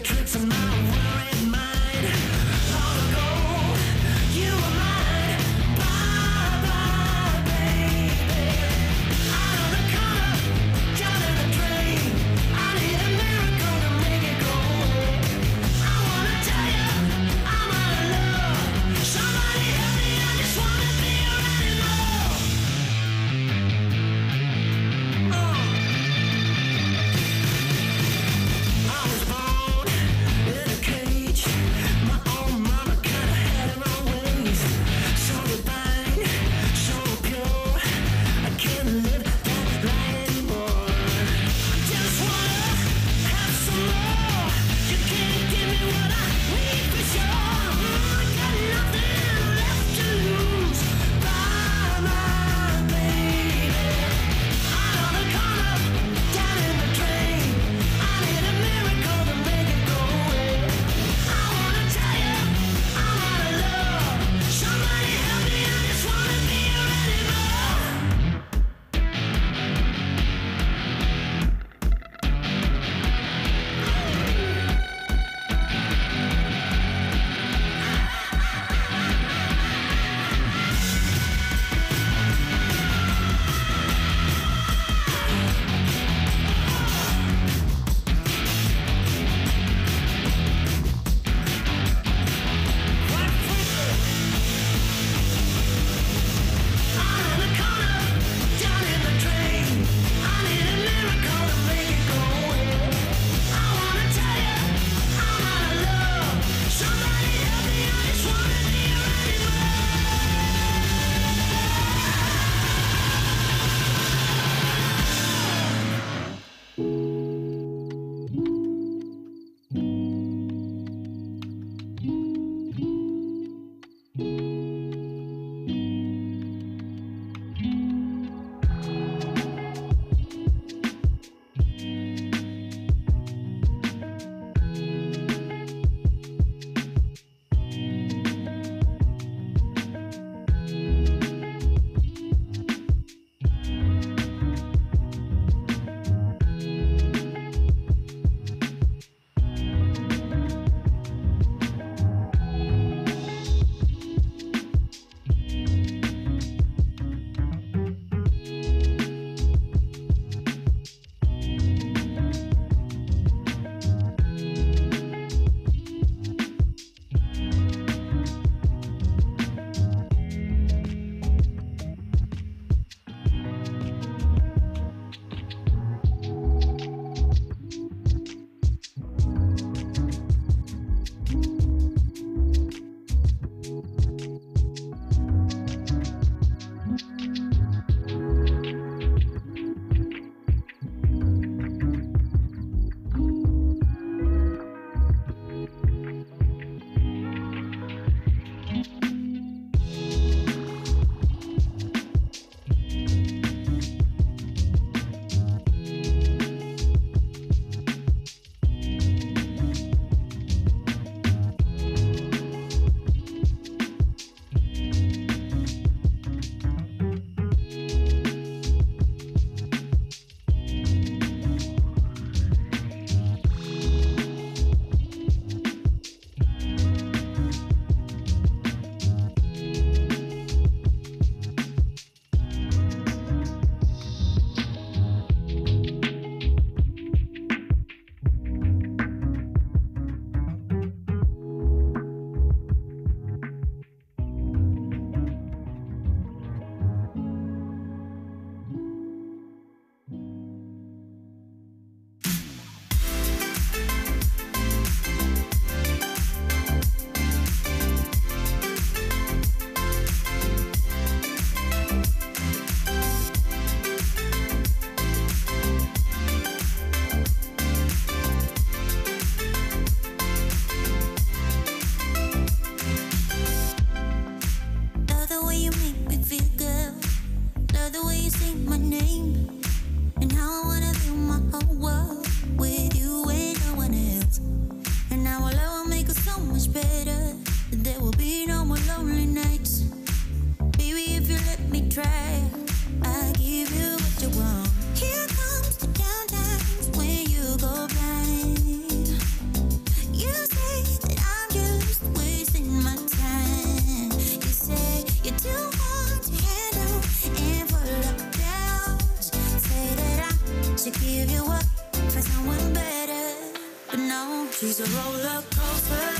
Tricks of my world. so much better. There will be no more lonely nights. Baby, if you let me try, I'll give you what you want. Here comes the down times when you go blind. You say that I'm just wasting my time. You say you're too hard to handle and full of doubts. Say that I should give you up for someone better. But no, she's a roller coaster.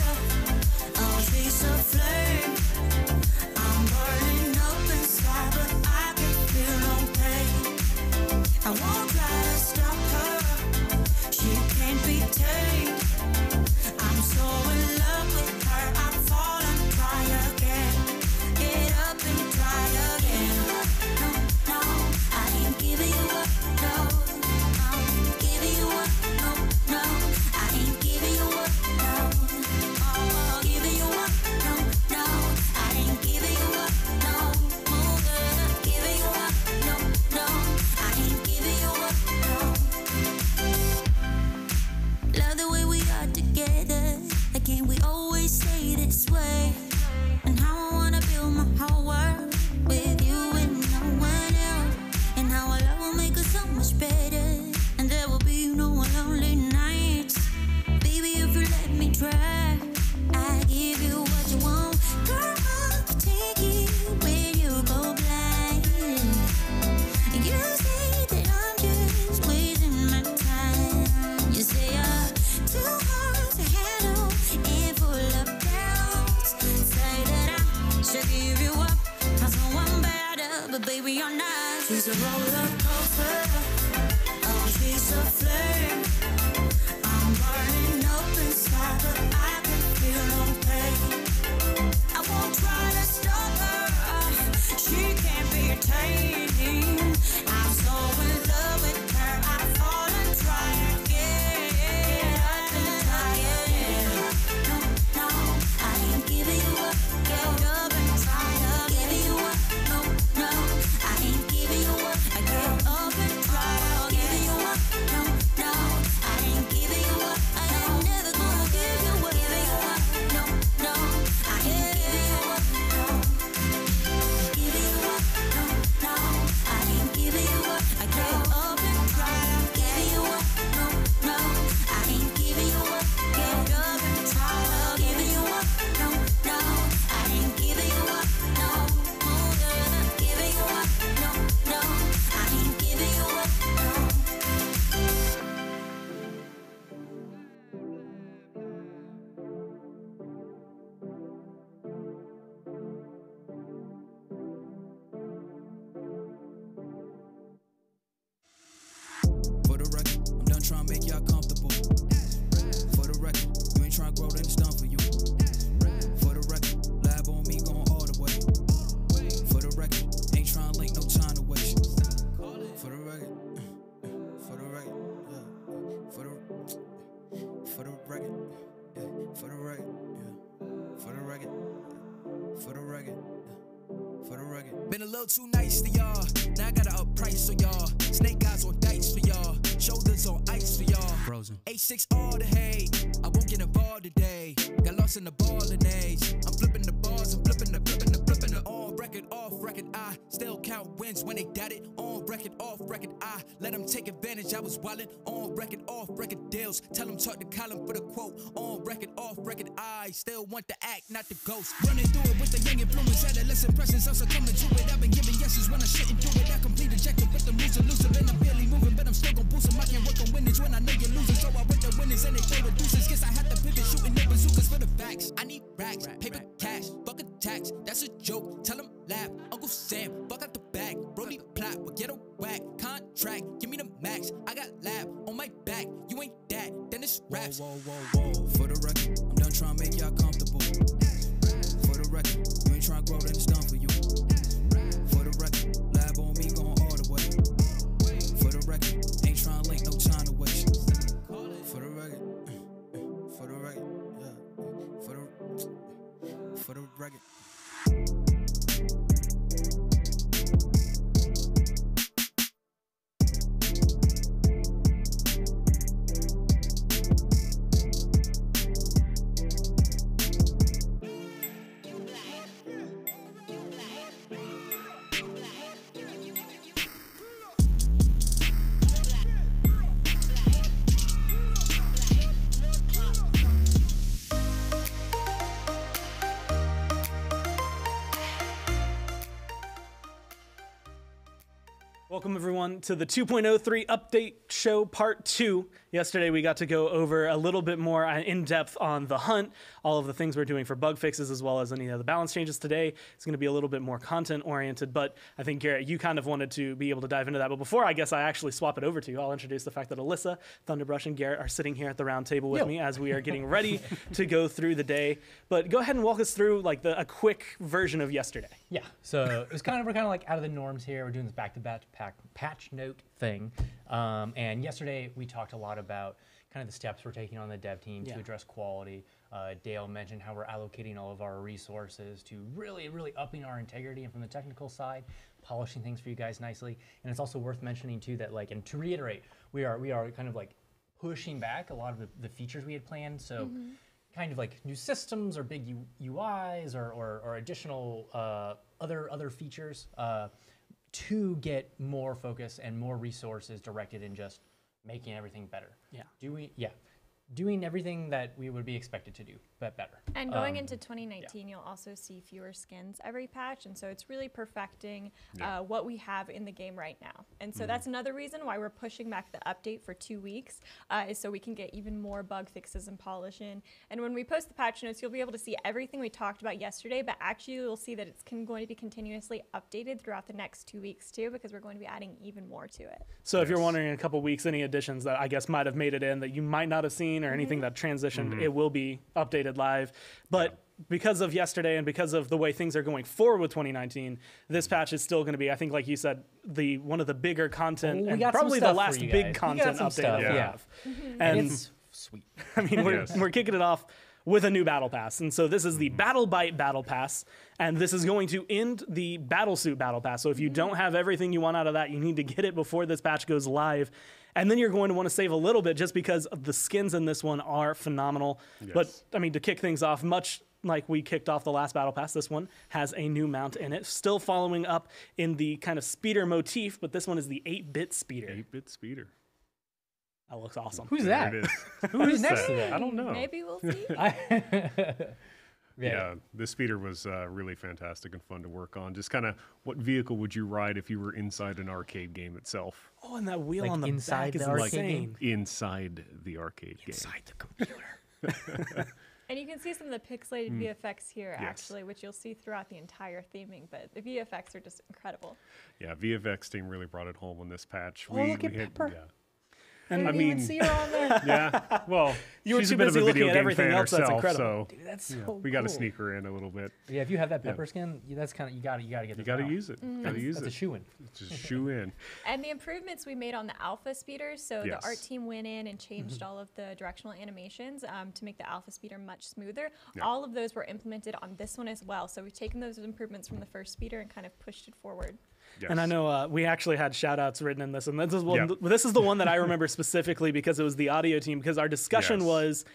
Oh, she's a flame. I'm burning up inside, but I can feel no pain. I won't try to stop her. She can't be tamed. I'm so in love with her. I fall and try again. Get up and try again. No, no, I ain't giving you up. No, I'm giving you up. No, no, I ain't giving you up. No, oh, giving you up. No, no, I ain't giving you up. No, giving you up. No, no, I ain't giving you up. No. Love the way we are together. Like, can't we always stay this way? And how I wanna build my whole world with you and no one else. And how our love will make us so much better. And there will be no more lonely nights. Baby, if you let me try, I give you what you want. Girl, I'll take you where you go blind. You say that I'm just wasting my time. You say I'm too hard to handle and full of doubts. Say that I should give you up for someone better, but baby, you're not. She's a roller coaster. Oh, she's a flame. I'm burning up inside, but I can feel no pain. I won't try to stop her. She can't be tamed. I'm so in love with her. I fall and try again. And try again. No, no, I ain't giving you up. Get up and try again. Giving you up. No, no, I ain't giving you up. I get up and try again. Giving you up. No, no, I ain't giving you up. I ain't never gonna give you up. Giving you up. No, no, I ain't giving you up. No, giving you up. No, no, I ain't giving you up. I get up and try. Giving you up. No, no, I ain't giving you up. Get up and try. Giving you up. No, no, I ain't giving you up. No, giving you up. No, no, I ain't giving you up. No. For the record, I'm done trying to make y'all comfortable. For the record, you ain't trying to grow, then it's done for you. For the record, lab on me going all the way. For the record, ain't trying to link, no time to waste. For the record, for the record, yeah. For the record, yeah. For the record, yeah. For the record, for the record, yeah. For the record. Been a little too nice to y'all. Now I gotta up price on y'all. Snake eyes on dice for y'all. Shoulders on ice for y'all. Frozen. 8-6 all the hate. I won't get involved today. Got lost in the ballin' age. I'm flipping the bars. I'm flipping the. On record, off record. I still count wins when they doubt it. On record, off record. I let them take advantage. I was wildin'. On record, off record deals. Tell them talk to Colin for the quote. On record, off record. I still want the act, not the ghost. Running through it with the young influence. Adolescent presence. I'm succumbing to it. I've been giving yeses when I shouldn't do it. I complete ejected with the moves elusive. And I'm barely moving, but I'm still gon' boost them. I can't work on winnings when I know you're losing. So I went to winnings and they play with deuces. Guess I have to pivot, shooting the bazookas for the facts. I need racks, paper, cash, fuck a tax. That's a joke. Tell them laugh. Uncle Sam, fuck out the bag. Brody plot, but get a whack. Contract, give me the max. I got lab on my back. You ain't that, then it's raps. Whoa, whoa, whoa, whoa. For the record, I'm done trying to make y'all comfortable. For the record, you ain't trying to grow, then it's done for you. For the record, lab on me going all the way. For the record, ain't trying to link, no time to waste. For the record, for the record, yeah. For the record. Welcome, everyone, to the 2.03 Update Show Part 2. Yesterday, we got to go over a little bit more in-depth on the hunt, all of the things we're doing for bug fixes, as well as any of the balance changes today. It's going to be a little bit more content-oriented, but I think, Garrett, you kind of wanted to be able to dive into that. But before I actually swap it over to you, I'll introduce the fact that Alyssa, Thunderbrush, and Garrett are sitting here at the round table with me as we are getting ready to go through the day. But go ahead and walk us through a quick version of yesterday. Yeah, so we're kind of like out of the norms here. We're doing this back-to-back patch note thing. And yesterday we talked a lot about kind of the steps we're taking on the dev team to address quality. Dale mentioned how we're allocating all of our resources to really upping our integrity, and from the technical side, polishing things for you guys nicely. And it's also worth mentioning too that and to reiterate, we are kind of pushing back a lot of the features we had planned. So kind of new systems or big UIs or additional other features to get more focus and more resources directed in just making everything better. Doing everything that we would be expected to do, but better. And going into 2019, you'll also see fewer skins every patch, and so it's really perfecting what we have in the game right now. And so that's another reason why we're pushing back the update for 2 weeks, is so we can get even more bug fixes and polish in. And when we post the patch notes, you'll be able to see everything we talked about yesterday, but actually you'll see that it's going to be continuously updated throughout the next 2 weeks too, because we're going to be adding even more to it. So if you're wondering in a couple weeks, any additions that I guess might have made it in that you might not have seen, or anything that transitioned, it will be updated live. But because of yesterday and because of the way things are going forward with 2019, this patch is still going to be, I think, like you said, one of the bigger content and probably the last big content update that we have. And it's sweet. I mean, we're kicking it off with a new battle pass. And so this is the BattleBite battle pass, and this is going to end the Battlesuit battle pass. So if you don't have everything you want out of that, you need to get it before this patch goes live. And then you're going to want to save a little bit just because the skins in this one are phenomenal. But I mean, to kick things off, much like we kicked off the last battle pass, this one has a new mount in it, still following up in the kind of speeder motif, but this one is the 8-bit speeder. 8-bit speeder. That looks awesome. Who's that? There it is. Who's next to that? I don't know. Maybe we'll see. Yeah, this speeder was really fantastic and fun to work on. Just kind of, what vehicle would you ride if you were inside an arcade game itself? Oh, and that wheel on the inside back is the arcade insane. Inside the arcade game. Inside the computer. And you can see some of the pixelated VFX here, actually, which you'll see throughout the entire theming, but the VFX are just incredible. Yeah, VFX team really brought it home on this patch. Look at Pepper. And I didn't even see her on there. Yeah, well, You were she's too a bit of busy a looking video at game everything fan else that's herself, incredible. so Dude, that's so we got to cool. sneak her in a little bit. Yeah, if you have that pepper skin, that's kind of you got to get You this got to out. use it. Got to use That's a it. shoe-in. Just shoe in. And the improvements we made on the alpha speeders, so Yes. the art team went in and changed all of the directional animations to make the alpha speeder much smoother. Yeah. All of those were implemented on this one as well. So we've taken those improvements from the first speeder and kind of pushed it forward. Yes. And I know we actually had shout outs written in this, and this is the one that I remember specifically because it was the audio team, because our discussion was,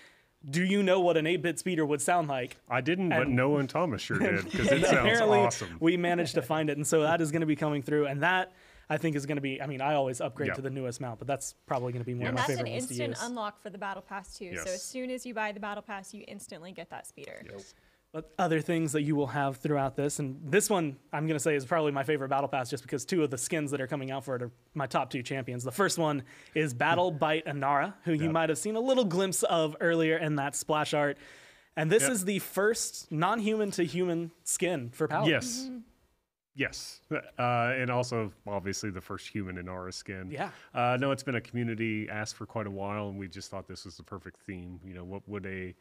do you know what an 8-bit speeder would sound like? I didn't, but Noah and Thomas sure did, because it sounds Apparently, awesome. we managed to find it, and so that is going to be coming through, and that I think is going to be, I mean, I always upgrade to the newest mount, but that's probably going to be one And of my that's an favorite ones to instant use. unlock for the battle pass too. So Yes. as soon as you buy the battle pass, you instantly get that speeder. Yes. But other things that you will have throughout this, and this one I'm going to say is probably my favorite battle pass just because two of the skins that are coming out for it are my top two champions. The first one is BattleBite Inara, who you might have seen a little glimpse of earlier in that splash art. And this is the first non-human to human skin for Power. Yes. Yes. And also, obviously, the first human Inara skin. Yeah. No, it's been a community ask for quite a while, and we just thought this was the perfect theme. You know, what would a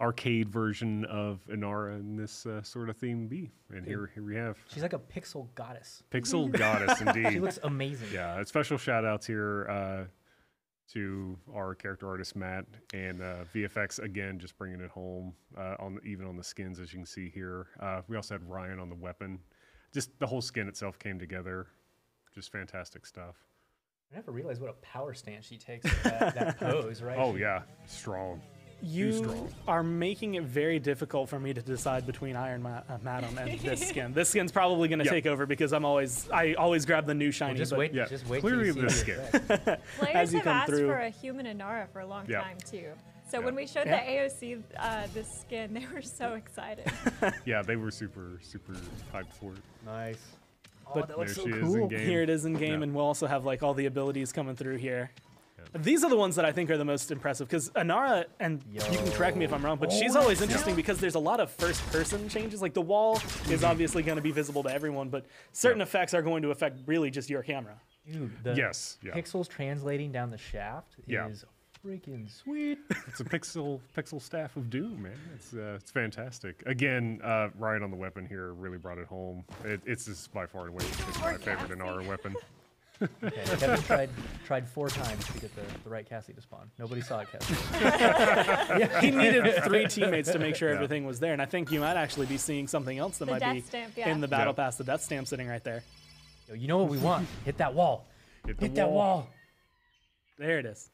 arcade version of Inara in this sort of theme be? And here we have. She's like a pixel goddess. Pixel Goddess, indeed. She looks amazing. Yeah, special shout outs here to our character artist Matt and VFX again, just bringing it home even on the skins, as you can see here. We also had Ryan on the weapon. Just the whole skin itself came together. Just fantastic stuff. I never realized what a power stance she takes with that pose, right? Oh yeah, strong. You strong. are making it very difficult for me to decide between Iron Madam and this skin. This skin's probably going to take over because I always grab the new shiny. Well, just but wait. Yeah, Just wait. clearly till you see this the skin. effect. Players you have come asked through. for a human Inara for a long Yeah. time too. So Yeah. when we showed the AOC this skin, they were so excited. Yeah, they were super hyped for it. Nice. But that looks there so she is in cool. game. here it is in game, Yeah. and we'll also have like all the abilities coming through here. These are the ones that I think are the most impressive because Inara, and you can correct me if I'm wrong, but she's always interesting because there's a lot of first-person changes. Like the wall is obviously going to be visible to everyone, but certain effects are going to affect really just your camera. Dude, the Yes, yeah. pixels translating down the shaft Yeah. is freaking sweet. It's a pixel staff of doom, man. It's fantastic. Again, Riot on the weapon here really brought it home. It's just by far and away it's my favorite Inara weapon. Okay, Kevin tried 4 times to get the right Cassie to spawn. Nobody saw it, Cassie. He needed 3 teammates to make sure everything was there, and I think you might actually be seeing something else that The might death be stamp, yeah. in the battle Yeah. pass. The death stamp sitting right there. Yo, you know what we want? Hit that wall. Hit the That wall. There it is.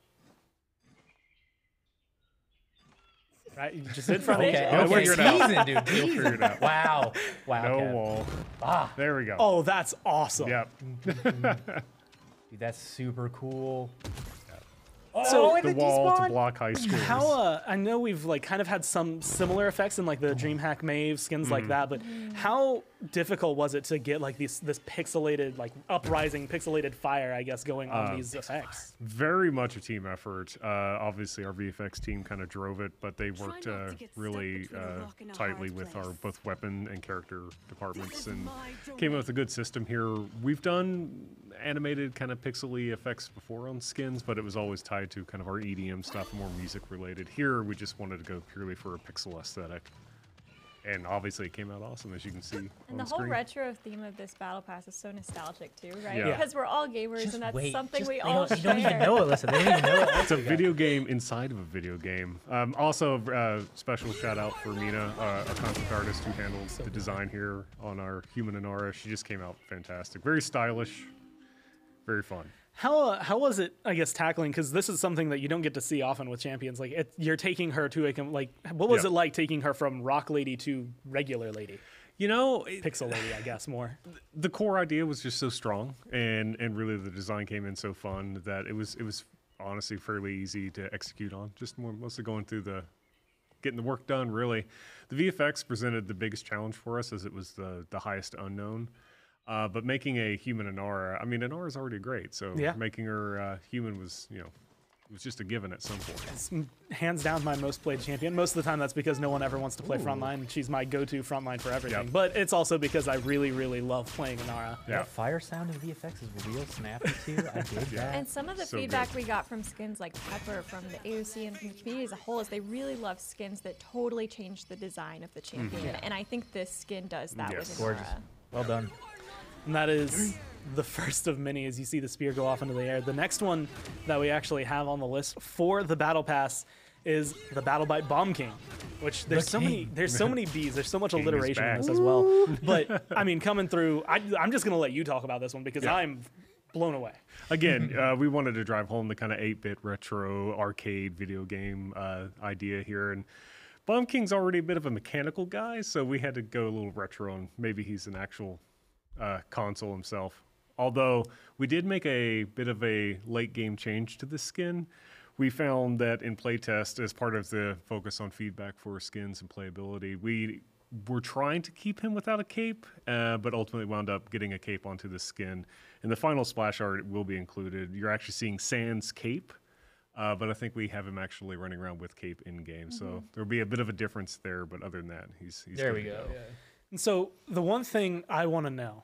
Right, you just in front of Okay, you. We'll figure it out. teasing, dude. We'll figure it out. Wow. Wow. No Kev. wall. Ah, There we go. Oh, that's awesome. Yep. dude, that's super cool. So- The wall to block high scores. How I know we've like kind of had some similar effects in like the DreamHack Mave skins like that, but how difficult was it to get like this pixelated like uprising pixelated fire I guess going on these effects? Very much a team effort. Obviously, our VFX team kind of drove it, but they worked not to get stuck really between a rock and a tightly hard with our place. both weapon and character departments, is and my came up with a good system here. We've done animated kind of pixely effects before on skins, but it was always tied to kind of our EDM stuff, more music related. Here, we just wanted to go purely for a pixel aesthetic. And obviously, it came out awesome, as you can see And on the the whole screen. retro theme of this battle pass is so nostalgic too, right? Yeah. Because we're all gamers, and that's something Just- we they all don't, share. You don't even know it, listen. They don't even know it. It's a video game inside of a video game. Also, special shout out for Mina, a concept artist who handled the design here on our Human Inara. She just came out fantastic. Very stylish, very fun. How was it I guess tackling because this is something that you don't get to see often with champions like you're taking her to like what was Yeah. it like taking her from Rock Lady to regular Lady? You know, Pixel Lady, I guess more. the core idea was just so strong, and really the design came in so fun that it was honestly fairly easy to execute on. Just mostly going through getting the work done. Really, the VFX presented the biggest challenge for us as it was the highest unknown. But making a human Inara, I mean, Inara is already great, so Yeah. making her human was, it was just a given at some point. It's hands down my most played champion. Most of the time that's because no one ever wants to play frontline. She's my go-to frontline for everything. Yep. But it's also because I really, really love playing Inara. Yeah. That fire sound in VFX is real snappy too. I dig that. And some of the So feedback good. we got from skins like Pepper, from the AOC, and from the community as a whole is they really love skins that totally change the design of the champion. And I think this skin does that Yes. with Gorgeous. Inara. Well done. And that is the first of many as you see the spear go off into the air. The next one that we actually have on the list for the Battle Pass is the Battle Bite Bomb King, which there's so many B's. There's so much King is alliteration in back. this as well. But I mean, coming through, I'm just gonna let you talk about this one because Yeah. I'm blown away. Again, we wanted to drive home the kind of 8-bit retro arcade video game idea here, and Bomb King's already a bit of a mechanical guy, so we had to go a little retro, and maybe he's an actual console himself. Although we did make a bit of a late game change to the skin. We found that in playtest, as part of the focus on feedback for skins and playability, we were trying to keep him without a cape, but ultimately wound up getting a cape onto the skin. In the final splash art, it will be included. You're actually seeing Sans cape, but I think we have him actually running around with cape in game. So there'll be a bit of a difference there, but other than that, he's There good we to go. And so the one thing I want to know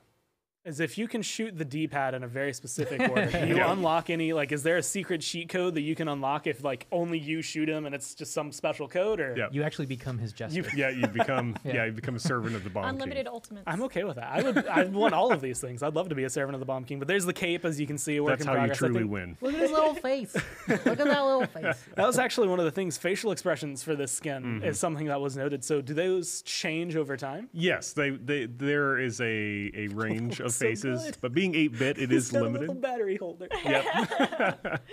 is if you can shoot the D-pad in a very specific order, do you Yeah. unlock any, like, is there a secret cheat code that you can unlock if, like, only you shoot him and it's just some special code, or? Yeah. You actually become his jester. You become Yeah. you become a servant of the Bomb Unlimited King. ultimates. I'm okay with that. I'd want all of these things. I'd love to be a servant of the Bomb King, but there's the cape, as you can see, a work That's in how you progress. I truly think win. Look at his little face. Look at that little face. that was actually one of the things, facial expressions for this skin is something that was noted. So do those change over time? Yes, there is a range of so faces, good. but being 8-bit, it He's is got a limited. little battery holder. Yep.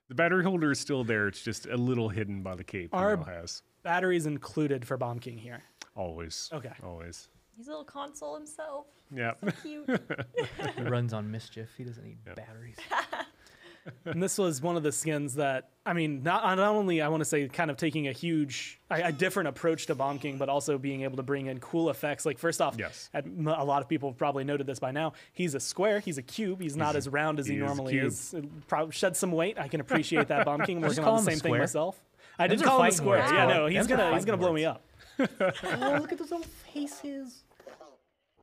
The battery holder is still there. It's just a little hidden by the cape. He Our- now has Batteries included for Bomb King here. always. Okay. Always. He's a little console himself. Yeah. Cute. He runs on mischief. He doesn't need batteries. And this was one of the skins that, I mean, not only I want to say kind of taking a different approach to Bomb King, but also being able to bring in cool effects. Like first off, Yes. a lot of people have probably noted this by now. He's a square. He's a cube. He's not as round as he he is a normally cube. is. It probably shed some weight. I can appreciate that. Bomb King. I'm working call on him the a same thing square. myself. I Those did are call him a fighting square. words, Yeah, bro. no, he's Those are gonna fighting blow me words. up. Oh, look at those little faces.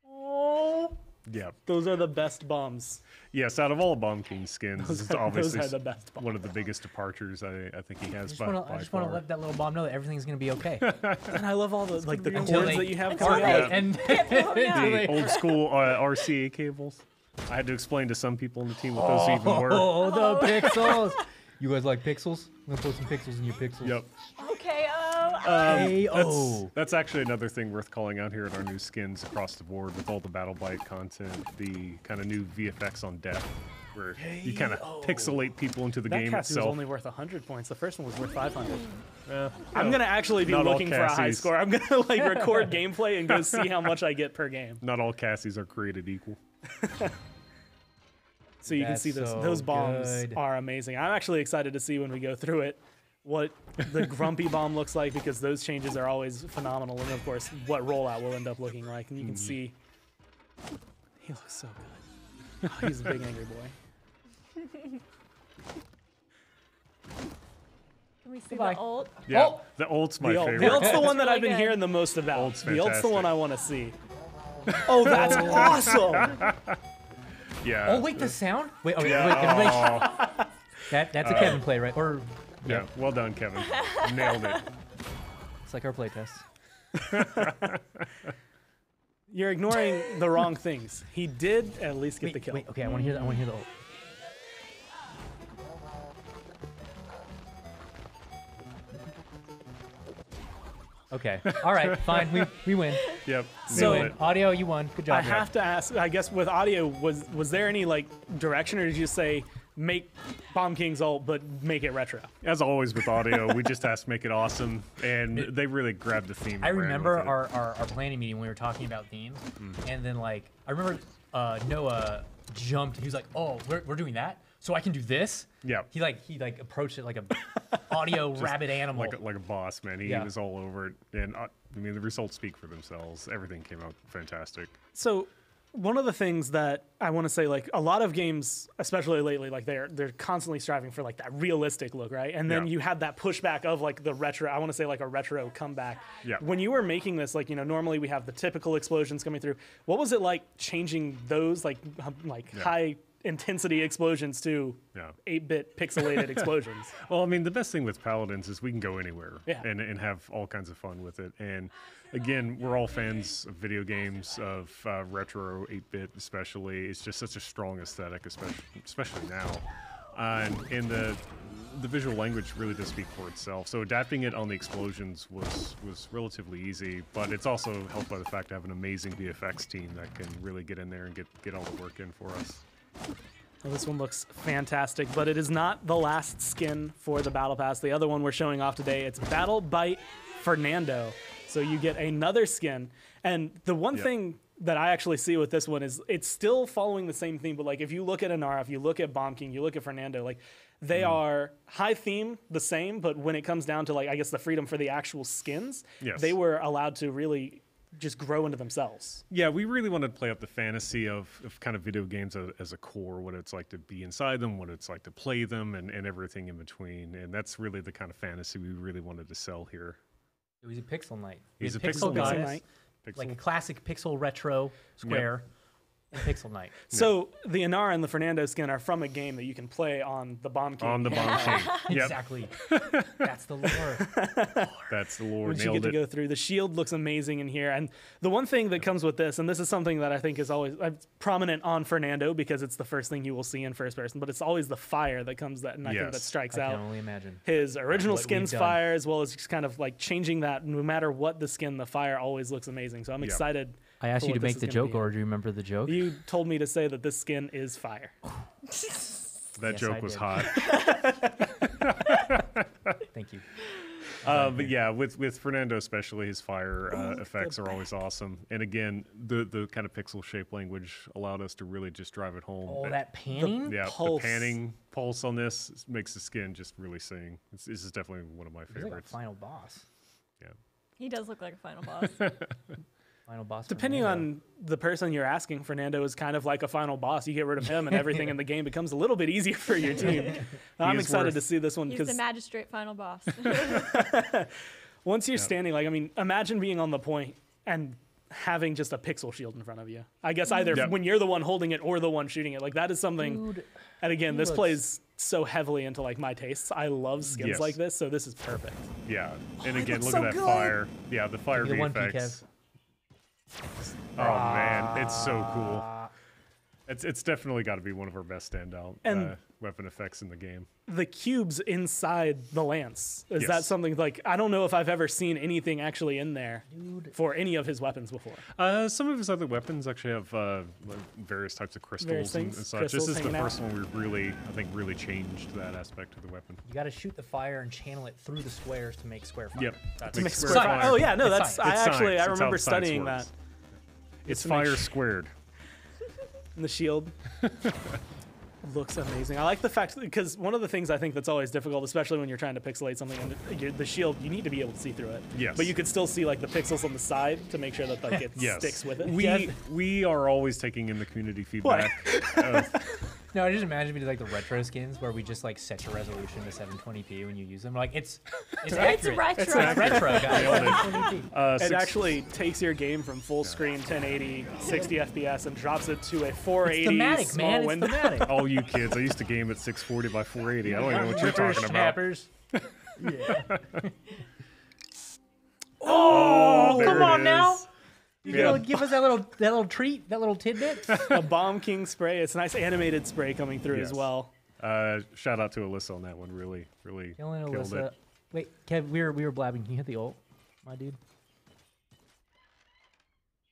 Oh. Yeah. Those are the best bombs. Yes, out of all Bomb King skins, this is obviously those are the best bombs. one of the biggest departures I think he has. I just want to let that little bomb know that everything's gonna be okay. And I love all the the Until cords they- that you have. Until coming they- out. and the old school RCA cables. I had to explain to some people in the team what those even were. Oh, the pixels. You guys like pixels? I'm gonna put some pixels in your pixels. Yep. Okay. That's actually another thing worth calling out here at our new skins across the board with all the Battle Bite content, the kind of new VFX on death, where you kind of pixelate people into the That game Cassie was itself. only worth 100 points. The first one was worth 500. I'm I'm gonna actually be not all looking for a high Cassies. score. I'm gonna like record gameplay and go see how much I get per game, Not all Cassies are created equal. so you can That's see those. so Those bombs good. are amazing. I'm actually excited to see when we go through it what the grumpy bomb looks like, because those changes are always phenomenal, and of course what rollout will end up looking like. And you can see he looks so good. Oh, he's a big angry boy. Can we see Goodbye. the ult? Yeah, Oh! the ult's my The ult. favorite. The ult's the one that really I've been good. hearing the most about. Ult's The ult's the one fantastic. I want to see. Oh, that's awesome! Yeah. Oh wait, the sound. Wait, wait, Yeah. everybody. That's a Kevin play, right? Or Yeah. Well done, Kevin. Nailed it. it's like our playtest. You're ignoring the wrong things. He did at least get the kill. Wait, okay, I want to hear that. I want to hear the ult. Okay. All right. Fine. We win. Yep. So- Nailed Win. it. Audio, you won. Good job. I have to ask, I guess with audio, was there any like direction, or did you say make Bomb King's ult but make it retro? As always with audio, we just asked to make it awesome, and they really grabbed the theme. I and ran remember with it. our planning meeting when we were talking about themes, and then like I remember Noah jumped. He was like, "Oh, we're doing that, so I can do this." Yeah. He like approached it like a audio rabbit animal. like a boss, man. He Yeah. was all over it, and I mean the results speak for themselves. Everything came out fantastic. So one of the things that I want to say, like a lot of games, especially lately, like they're constantly striving for like that realistic look, right? And then Yeah. you had that pushback of like the retro. I want to say like a retro comeback. Yeah. When you were making this, like normally we have the typical explosions coming through. What was it like changing those like high intensity explosions to Yeah. 8-bit pixelated explosions? Well, I mean, the best thing with Paladins is we can go anywhere Yeah. and have all kinds of fun with it. And again, we're all fans of video games, of retro 8-bit especially. It's just such a strong aesthetic, especially now. And the visual language really does speak for itself. So adapting it on the explosions was relatively easy, but it's also helped by the fact to have an amazing VFX team that can really get in there and get all the work in for us. Well, this one looks fantastic, but it is not the last skin for the Battle Pass. The other one we're showing off today, it's Battle Bite Fernando. So you get another skin. And the one Yep. thing that I actually see with this one is it's still following the same theme, but like if you look at Inara, if you look at Bomb King, you look at Fernando, like they are high theme, the same, but when it comes down to like, I guess the freedom for the actual skins, Yes. they were allowed to really just grow into themselves. Yeah, we really wanted to play up the fantasy of kind of video games as a core, what it's like to be inside them, what it's like to play them, and everything in between. And that's really the kind of fantasy we really wanted to sell here. It was a pixel knight. He's a pixel pixel goddess, knight. like a Pixel. classic pixel retro square, and pixel knight. So the Inara and the Fernando skin are from a game that you can play on the Bomb King. On the Bomb King. Yep, Exactly. That's the lore. that's the lore. Which you get Nailed to it. go through. The shield looks amazing in here. And the one thing that comes with this, and this is something that I think is always prominent on Fernando because it's the first thing you will see in first person, but it's always the fire that comes that, and I think that Yes. strikes I out. can only imagine. His original What we've skin's done. fire, as well as just kind of like changing that. No matter what the skin, the fire always looks amazing. So I'm excited. I asked for you to what this make is the gonna joke, be. or do you remember the joke? You told me to say that this skin is fire. That Yes, joke I was did. hot. Thank you. But yeah, with Fernando especially, his fire effects are always awesome. And again, the kind of pixel shape language allowed us to really just drive it home. Oh, that panning? The pulse. panning pulse on this makes the skin just really sing. This is definitely one of my He's favorites. like a final boss. Yeah. He does look like a final boss. Final boss. Depending Fernando. on the person you're asking, Fernando is kind of like a final boss. You get rid of him, and everything in the game becomes a little bit easier for your team. I'm is excited worth- to see this one He's because the magistrate final boss. once you're standing, like, I mean, imagine being on the point and having just a pixel shield in front of you. I guess either Yep. when you're the one holding it or the one shooting it. Like, that is something. Dude, And again, he this looks- plays so heavily into like my tastes. I love skins Yes. like this, so this is perfect. Yeah. And it again, looks look so at that good. fire. Yeah, the fire Give me the one VFX. Oh man, it's so cool. It's definitely got to be one of our best standout And- weapon effects in the game. The cubes inside the lance, is that Yes. something like, I don't know if I've ever seen anything actually in there for any of his weapons before. Some of his other weapons actually have like various types of crystals and things, such. crystals This is the hanging out. first one we really, I think, really changed that aspect of the weapon. You got to shoot the fire and channel it through the squares to make square fire. Yep. That's Make Make square square fire. fire. Oh yeah, no, It's that's science. It's I science. remember It's how science studying works. that. It's to make fire sure- squared. And the shield looks amazing. I like the fact because one of the things I think that's always difficult, especially when you're trying to pixelate something, and the shield, you need to be able to see through it. Yes. But you could still see like the pixels on the side to make sure that like it Yes. sticks with it. We are always taking in the community feedback. No, I just imagine we did like the retro skins where we just like set your resolution to 720p when you use them. Like it's accurate. retro. It's retro, guys. Nailed it. 720p. It Six- actually takes your game from full screen 1080, 60 FPS and drops it to a 480 Thematic, small man. It's window. thematic. all you kids, I used to game at 640 by 480. I don't even know what you're talking about. Snappers. Oh, There Come it on is. now. You Yeah. know, give us that little treat, that little tidbit. a Bomb King spray. It's a nice animated spray coming through as Yes. well. Shout out to Alyssa on that one. Really Killing killed Alyssa. it. Wait, Kev, we were blabbing. Can you hit the ult, my dude?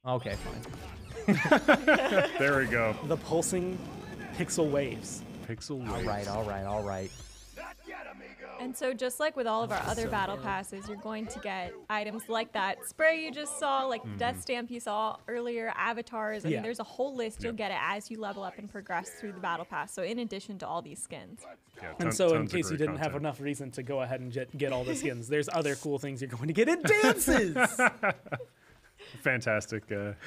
Okay, fine. There we go. The pulsing pixel waves. Pixel All waves. right. And so just like with all of our other battle passes, you're going to get items like that spray you just saw, like the death stamp you saw earlier, avatars. I Yeah. mean, there's a whole list. You'll get it as you level up and progress through the battle pass. So in addition to all these skins. Yeah, And so, in tons of case you great didn't have content. enough reason to go ahead and get all the skins, there's other cool things you're going to get in dances. Fantastic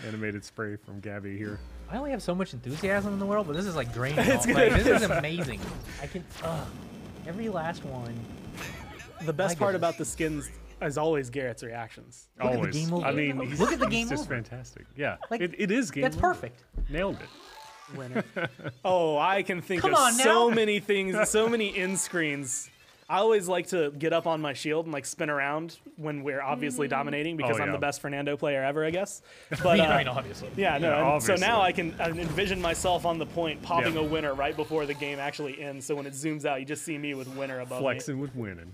animated spray from Gabby here. I only have so much enthusiasm in the world, but this is like draining. It's Like, good. this is amazing. I can. Every last one. The best My part goodness. about the skins is always Garrett's reactions. Look at the Always. game over. I mean, he's, Look at the he's game just over. fantastic. Yeah, Like, it is game. That's over. perfect. Nailed it. Winner. Oh, I can think Come of on so now. many things, so many end screens. I always like to get up on my shield and like spin around when we're obviously dominating because I'm yeah. the best Fernando player ever, I guess. But I mean, obviously. yeah, no. Yeah, and so now obviously. I can envision myself on the point popping Yeah. a winner right before the game actually ends. So when it zooms out, you just see me with winner above me. Flexing with winning.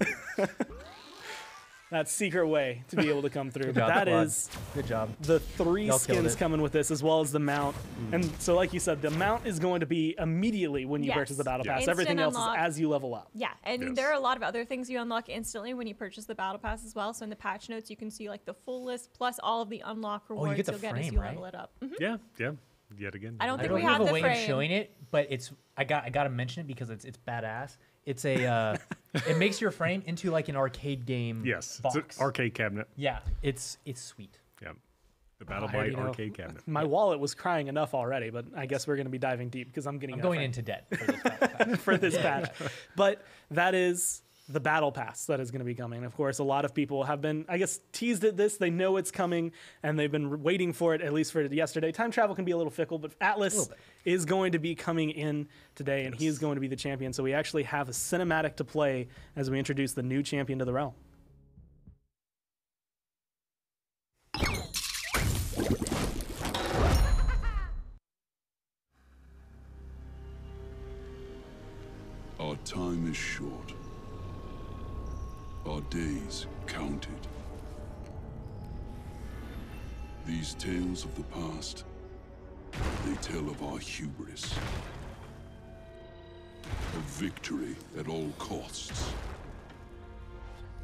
That secret way to be able to come through. Good But job, that squad. is Good job. the 3 Y'all killed skins it. coming with this, as well as the mount. And so, like you said, the mount is going to be immediately when you Yes. purchase the battle Yeah. pass. Everything Instant else unlock. is as you level up. Yeah, and Yes. there are a lot of other things you unlock instantly when you purchase the battle pass as well. So in the patch notes, you can see like the full list plus all of the unlock rewards get the you'll get as frame, you right? level it up. Yeah. Yet again. I don't I think don't we have had a the way of frame. showing it, but it's I got to mention it because it's badass. It's a it makes your frame into like an arcade game. Yes, box. it's an arcade cabinet. Yeah, it's sweet. Yeah, the Battle I already Byte know. arcade cabinet. My wallet was crying enough already, but I guess we're going to be diving deep because I'm getting I'm that going frame into debt for this battle pass. for this patch. But that is the battle pass that is going to be coming. Of course, a lot of people have been, I guess, teased at this. They know it's coming, and they've been waiting for it, at least for yesterday. Time travel can be a little fickle, but Atlas is going to be coming in today, and he is going to be the champion. So we actually have a cinematic to play as we introduce the new champion to the realm. Our time is short. Our days counted. These tales of the past, they tell of our hubris. Of victory at all costs.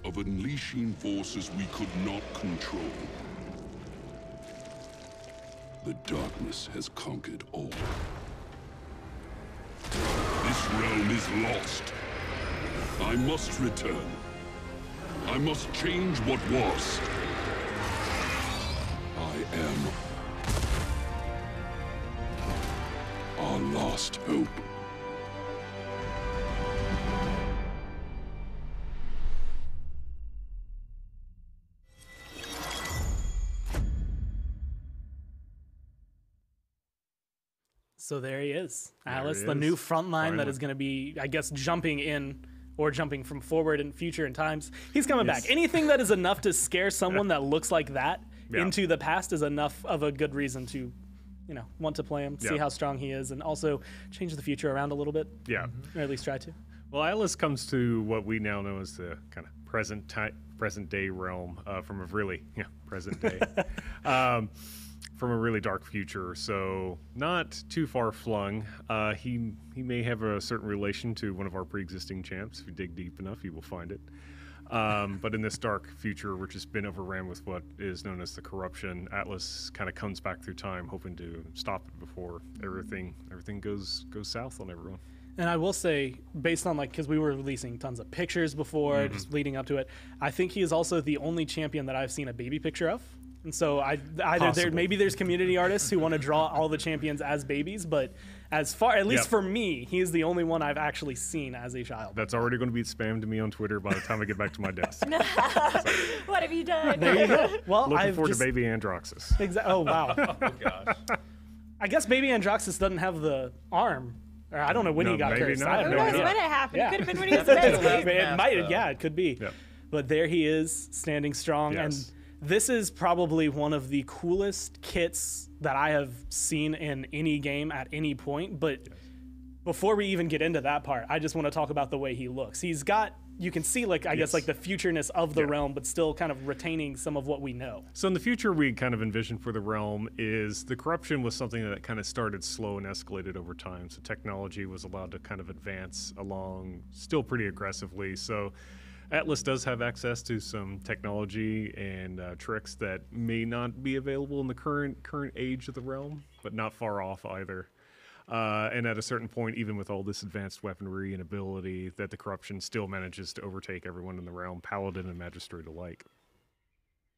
of unleashing forces we could not control. The darkness has conquered all. This realm is lost. I must return. I must change what was. I am our last hope. So there he is, There Atlas, he the is. new frontline that Finally. is going to be, I guess, jumping in or jumping from forward in future in times. He's coming Yes. back. Anything that is enough to scare someone that looks like that Yeah. into the past is enough of a good reason to, want to play him, see Yeah. how strong he is, and also change the future around a little bit, Yeah. or at least try to. Well, Atlas comes to what we now know as the kind of present day realm from a really present day, from a really dark future. So not too far flung. He may have a certain relation to one of our pre-existing champs. If you dig deep enough, you will find it. But in this dark future, which has been overran with what is known as the corruption, Atlas kind of comes back through time, hoping to stop it before everything goes south on everyone. And I will say, based on because we were releasing tons of pictures before, just leading up to it, I think he is also the only champion that I've seen a baby picture of. And so maybe there's community artists who want to draw all the champions as babies, but at least Yep. for me, he is the only one I've actually seen as a child. That's already going to be spammed to me on Twitter by the time I get back to my desk. What have you done? There you go. Well, Looking I've forward just, to Baby Androxus. Oh wow. Oh gosh. I guess Baby Androxus doesn't have the arm. Or I don't know when No, he got maybe cursed. not. I have Who no knows idea. when it happened? Yeah. It could have been when he was baby. It might, though. yeah, it could be. Yep. But there he is, standing strong. Yes. And this is probably one of the coolest kits that I have seen in any game at any point. But before we even get into that part, I just want to talk about the way he looks. He's got, you can see, I guess, Yes. the futureness of the Yeah. realm, but still kind of retaining some of what we know. So in the future, we kind of envision for the realm is the corruption was something that kind of started slow and escalated over time. So technology was allowed to kind of advance along still pretty aggressively. So Atlas does have access to some technology and tricks that may not be available in the current age of the realm, but not far off either. And at a certain point, even with all this advanced weaponry and ability, that the corruption still manages to overtake everyone in the realm, paladin and magistrate alike.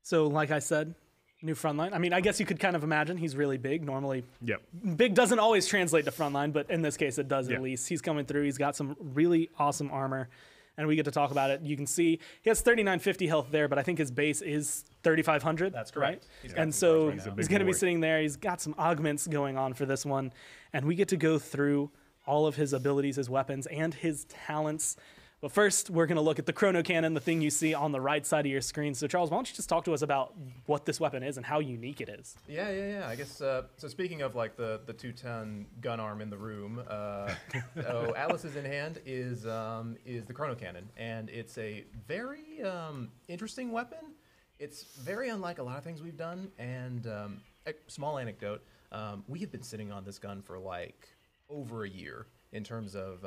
So, like I said, new frontline. I mean, I guess you could kind of imagine he's really big. Normally, Yep. big doesn't always translate to frontline, but in this case, it does Yeah. at least. He's coming through. He's got some really awesome armor, and we get to talk about it. You can see he has 3950 health there, but I think his base is 3500. That's correct. He's got And some so parts right he's now. big going to be boy. sitting there. He's got some augments going on for this one, and we get to go through all of his abilities, his weapons, and his talents. But first, we're going to look at the Chrono Cannon, the thing you see on the right side of your screen. So, Charles, why don't you just talk to us about what this weapon is and how unique it is? Yeah. I guess so. Speaking of the 2-ton gun arm in the room, Atlas's in hand is the Chrono Cannon, and it's a very interesting weapon. It's very unlike a lot of things we've done. And a small anecdote: we have been sitting on this gun for over a year. In terms of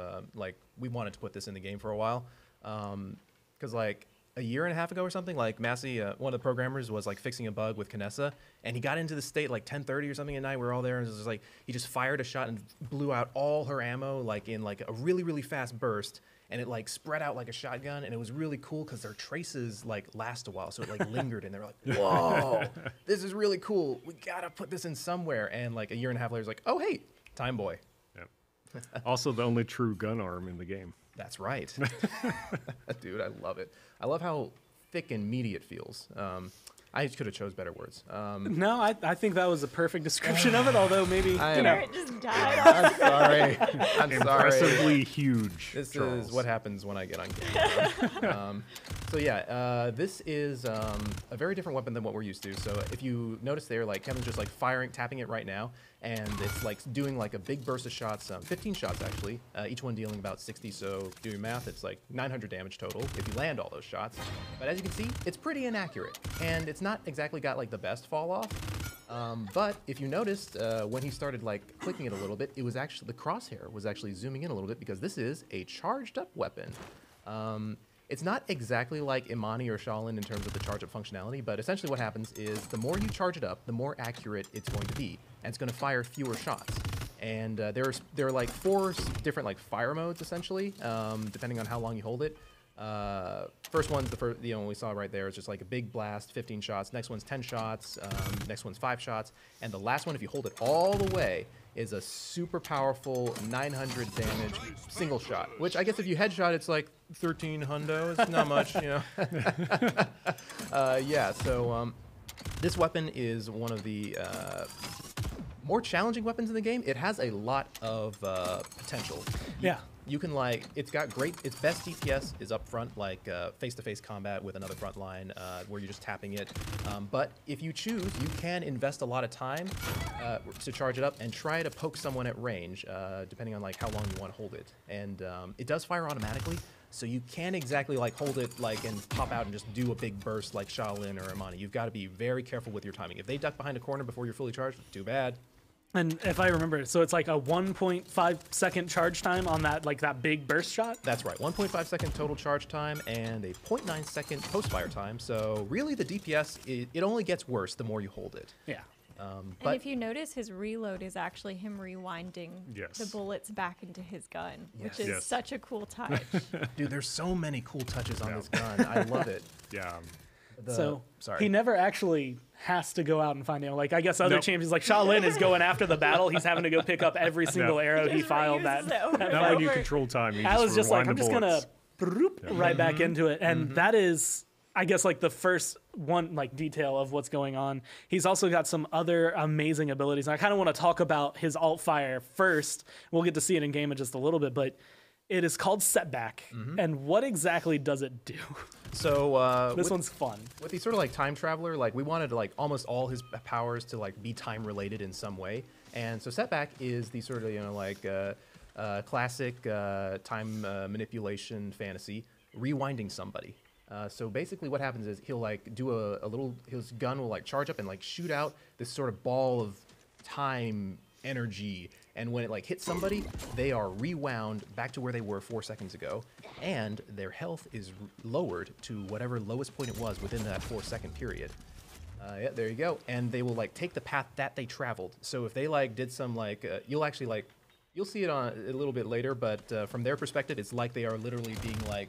we wanted to put this in the game for a while, because a year and a half ago or something, Massey, one of the programmers, was fixing a bug with Kinessa, and he got into the state 10:30 or something at night. We were all there, and it was just he just fired a shot and blew out all her ammo in a really really fast burst, and it spread out like a shotgun, and it was really cool because their traces last a while, so it lingered, and they were like, whoa, this is really cool. We gotta put this in somewhere, and a year and a half later, it's oh hey, Time Boy. Also, the only true gun arm in the game. That's right. Dude, I love it. I love how thick and meaty it feels. I could have chose better words. No, I think that was a perfect description of it, although maybe, Garrett just died. I'm sorry. I'm sorry. Impressively huge. This Charles. is what happens when I get on game. This is a very different weapon than what we're used to. So if you notice there, Kevin's just tapping it right now, and it's doing a big burst of shots, 15 shots actually, each one dealing about 60. So do your math, it's 900 damage total if you land all those shots. But as you can see, it's pretty inaccurate, and it's not exactly got the best fall off. But if you noticed, when he started clicking it a little bit, it was actually the crosshair was actually zooming in a little bit because this is a charged up weapon. It's not exactly like Imani or Shaolin in terms of the charge up functionality, but essentially what happens is the more you charge it up, the more accurate it's going to be, and it's going to fire fewer shots. And there are like 4 different like fire modes essentially, depending on how long you hold it. First one's the one we saw right there. It's just like a big blast, 15 shots. Next one's 10 shots. Next one's 5 shots. And the last one, if you hold it all the way, is a super powerful 900 damage single shot. Which I guess if you headshot, it's like 13 hundo. It's not much, you know. Yeah. So this weapon is one of the more challenging weapons in the game. It has a lot of potential. Yeah. You can like, its best DPS is up front, like face-to-face combat with another front line where you're just tapping it. But if you choose, you can invest a lot of time to charge it up and try to poke someone at range, depending on like how long you want to hold it. And it does fire automatically, so you can't exactly like hold it like and pop out and just do a big burst like Shaolin or Imani. You've got to be very careful with your timing. If they duck behind a corner before you're fully charged, too bad. And if I remember, so it's like a 1.5 second charge time on that, like that big burst shot? That's right, 1.5 second total charge time and a 0.9 second post-fire time. So really the DPS, it only gets worse the more you hold it. Yeah. And if you notice, his reload is actually him rewinding the bullets back into his gun, which is such a cool touch. Dude, there's so many cool touches on this gun. I love it. Yeah. He never actually has to go out and find ammo. Like, I guess other champions, like Shaolin is going after the battle. He's having to go pick up every single arrow he filed that. Not when you control time. You I was just like, I'm just going to right back into it. And that is, I guess, like the first one, like detail of what's going on. He's also got some other amazing abilities. And I kind of want to talk about his alt fire first. We'll get to see it in game in just a little bit, but it is called Setback. And what exactly does it do? So this one's fun. With the sort of like time traveler, like we wanted to like almost all his powers to like be time related in some way. And so Setback is the sort of, you know, like classic time manipulation fantasy, rewinding somebody. So basically what happens is he'll like do a little, his gun will like charge up and like shoot out this sort of ball of time energy, and when it like hits somebody, they are rewound back to where they were 4 seconds ago, and their health is lowered to whatever lowest point it was within that 4 second period. Yeah, there you go. And they will like take the path that they traveled. So if they like did some like, you'll actually like, you'll see it on a little bit later, but from their perspective, it's like they are literally being like,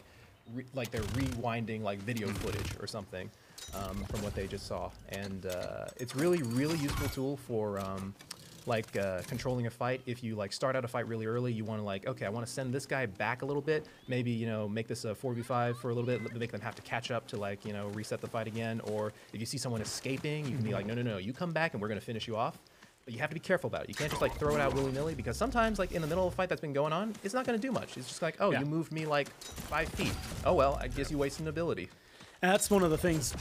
like they're rewinding like video footage or something from what they just saw. And it's really useful tool for controlling a fight. If you like start out a fight really early, you want to like, okay, I want to send this guy back a little bit, maybe, you know, make this a 4v5 for a little bit, make them have to catch up to like, you know, reset the fight again. Or if you see someone escaping, you can be like, no, you come back and we're going to finish you off. But you have to be careful about it. You can't just like throw it out willy-nilly, because sometimes like in the middle of a fight that's been going on, it's not going to do much. It's just like, oh, you moved me like 5 feet. Oh, well, I guess you wasted an ability. And that's one of the things.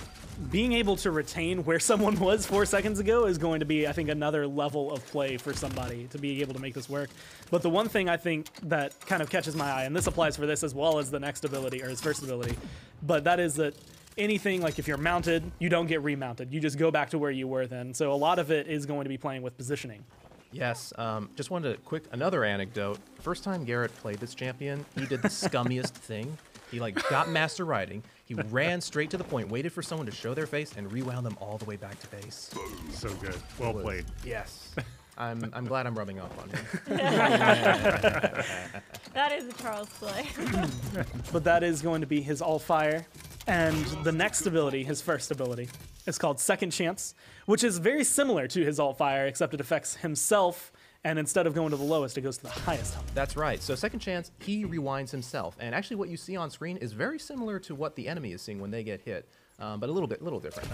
Being able to retain where someone was 4 seconds ago is going to be, I think, another level of play for somebody to be able to make this work. But the one thing I think that kind of catches my eye, and this applies for this as well as the next ability, or his first ability, but that is that anything, like if you're mounted, you don't get remounted. You just go back to where you were then. So a lot of it is going to be playing with positioning. Yes, just wanted to another anecdote. First time Garrett played this champion, he did the scummiest thing. He like got master riding. He ran straight to the point, waited for someone to show their face, and rewound them all the way back to base. So good. Well played. Yes. I'm glad I'm rubbing off on him. That is a Charles play. But that is going to be his all fire. And the next ability, his first ability, is called Second Chance, which is very similar to his alt fire, except it affects himself. And instead of going to the lowest, it goes to the highest. That's right. So Second Chance, he rewinds himself. And actually what you see on screen is very similar to what the enemy is seeing when they get hit, but a little different.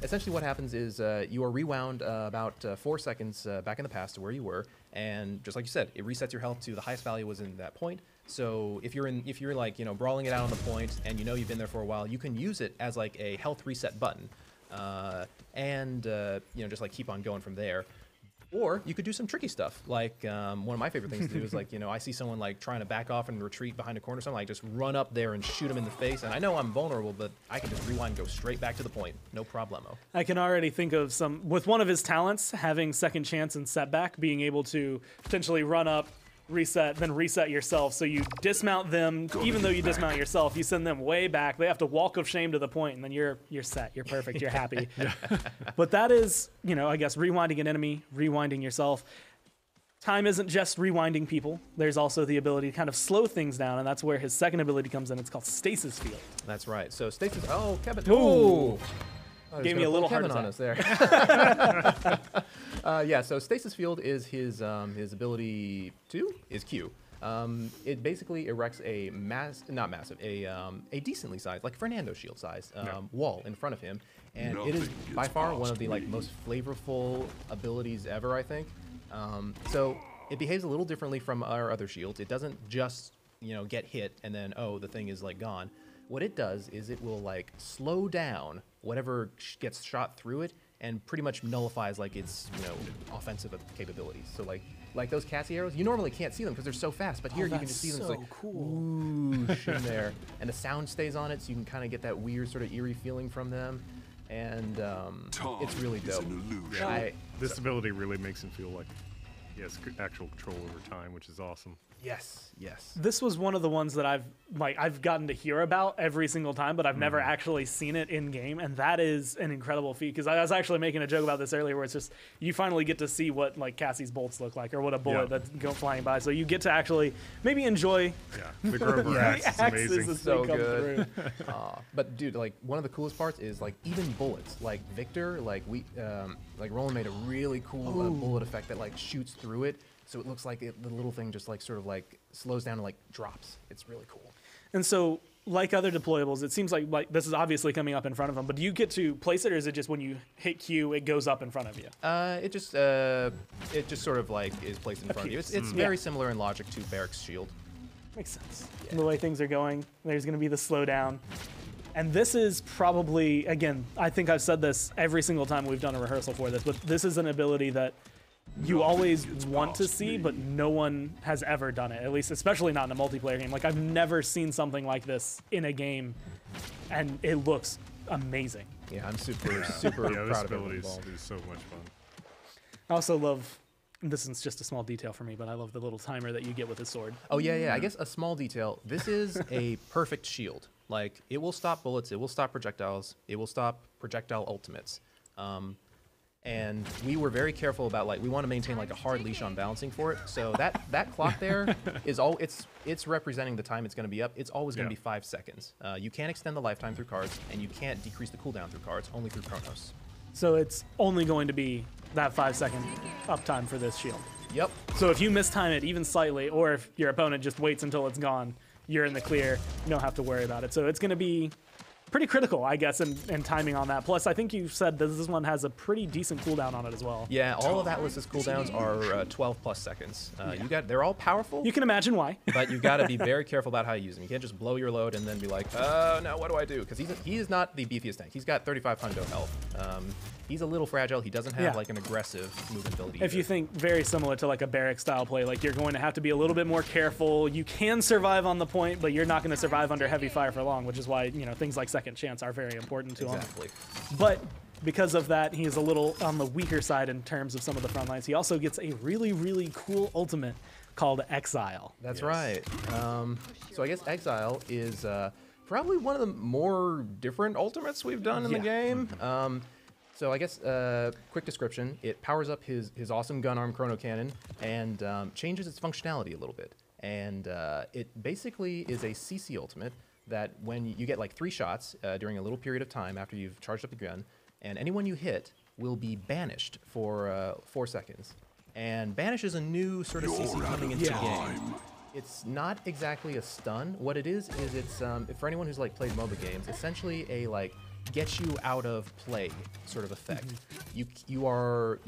Essentially what happens is you are rewound about 4 seconds back in the past to where you were. And just like you said, it resets your health to the highest value was in that point. So if you're like, you know, brawling it out on the point and you know you've been there for a while, you can use it as like a health reset button. You know, just like keep on going from there. Or you could do some tricky stuff, like one of my favorite things to do is like, you know, I see someone like trying to back off and retreat behind a corner or something, like just run up there and shoot them in the face. And I know I'm vulnerable, but I can just rewind and go straight back to the point. No problemo. I can already think of with one of his talents, having Second Chance and Setback, being able to potentially run up, reset, then reset yourself. So you dismount them, even though you dismount yourself, you send them way back. They have to walk of shame to the point, and then you're set. You're perfect. You're happy. But that is, I guess, rewinding an enemy, rewinding yourself. Time isn't just rewinding people. There's also the ability to kind of slow things down, and that's where his second ability comes in. It's called Stasis Field. That's right. So Stasis. Oh, Kevin. Ooh. Oh, Gave me a little Kevin heart on attack. us there. Yeah. So Stasis Field is his ability is Q. It basically erects a a decently sized, like Fernando shield size, wall in front of him, and it is by far one of the most flavorful abilities ever, I think. So it behaves a little differently from our other shields. It doesn't just get hit and then the thing is gone. What it does is it will slow down whatever gets shot through it and pretty much nullifies its offensive capabilities. So like those Cassie arrows, you normally can't see them because they're so fast, but here you can just see them. So It's cool. whoosh in there, and the sound stays on it, so you can kind of get that weird sort of eerie feeling from them, and it's really dope. This ability really makes him feel like he has actual control over time, which is awesome. Yes. This was one of the ones that I've gotten to hear about every single time, but I've never actually seen it in game, and that is an incredible feat. Because I was actually making a joke about this earlier, where it's just you finally get to see what Cassie's bolts look like, or what a bullet that's going flying by. So you get to actually maybe enjoy. Yeah, the Grover axe is amazing. as So they come good. through. But dude, one of the coolest parts is even bullets. Like Victor, Roland made a really cool bullet effect that shoots through it. So it looks like the little thing just sort of slows down and drops. It's really cool. And so, like other deployables, it seems like this is obviously coming up in front of them. But do you get to place it, or is it just when you hit Q, it goes up in front of you? It just sort of is placed in front of you. It's very similar in logic to Barrick's shield. Makes sense. Yeah. The way things are going, there's going to be the slowdown. And this is probably, again, I think I've said this every single time we've done a rehearsal for this, but this is an ability that you always want to see, but no one has ever done it, at least especially not in a multiplayer game. I've never seen something like this in a game, and it looks amazing. Yeah, I'm super proud this of ability it. is so much fun. I also love, this is just a small detail for me, but I love the little timer that you get with his sword. Oh, yeah. I guess a small detail. This is a perfect shield. It will stop bullets. It will stop projectiles. It will stop projectile ultimates. And we were very careful about we want to maintain a hard leash on balancing for it. So that clock there is it's representing the time it's going to be up. It's always going to be 5 seconds. You can't extend the lifetime through cards, and you can't decrease the cooldown through cards, only through Chronos. So it's only going to be that 5-second uptime for this shield. Yep. So if you mistime it even slightly, or if your opponent just waits until it's gone, you're in the clear. You don't have to worry about it. So it's going to be pretty critical, I guess, in timing on that. Plus, I think you said that this one has a pretty decent cooldown on it as well. Yeah, all of Atlas's cooldowns are 12 plus seconds. They're all powerful. You can imagine why. But you've got to be very careful about how you use them. You can't just blow your load and then be like, oh, no, what do I do? Because he is not the beefiest tank. He's got 3,500 health. He's a little fragile. He doesn't have an aggressive movement ability. If you think very similar to a Barrack style play, you're going to have to be a little bit more careful. You can survive on the point, but you're not going to survive under heavy fire for long, which is why things like second chance are very important to him. Exactly. But because of that, he's a little on the weaker side in terms of some of the front lines. He also gets a really, really cool ultimate called Exile. That's right. So I guess Exile is probably one of the more different ultimates we've done in the game. So I guess, quick description, it powers up his awesome gun arm chrono cannon and changes its functionality a little bit. And it basically is a CC ultimate that when you get 3 shots during a little period of time after you've charged up the gun, and anyone you hit will be banished for 4 seconds. And banish is a new sort of CC coming into the game. It's not exactly a stun. What it is it's, for anyone who's played MOBA games, essentially a get you out of play sort of effect. You're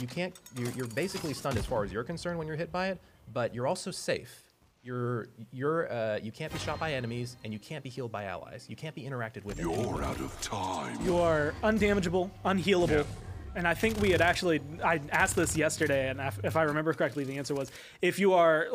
basically stunned as far as you're concerned when you're hit by it, but you're also safe. You can't be shot by enemies, and you can't be healed by allies. You can't be interacted with. You're out of time. You are undamageable, unhealable. Yeah. And I think I asked this yesterday, and if I remember correctly, the answer was if you are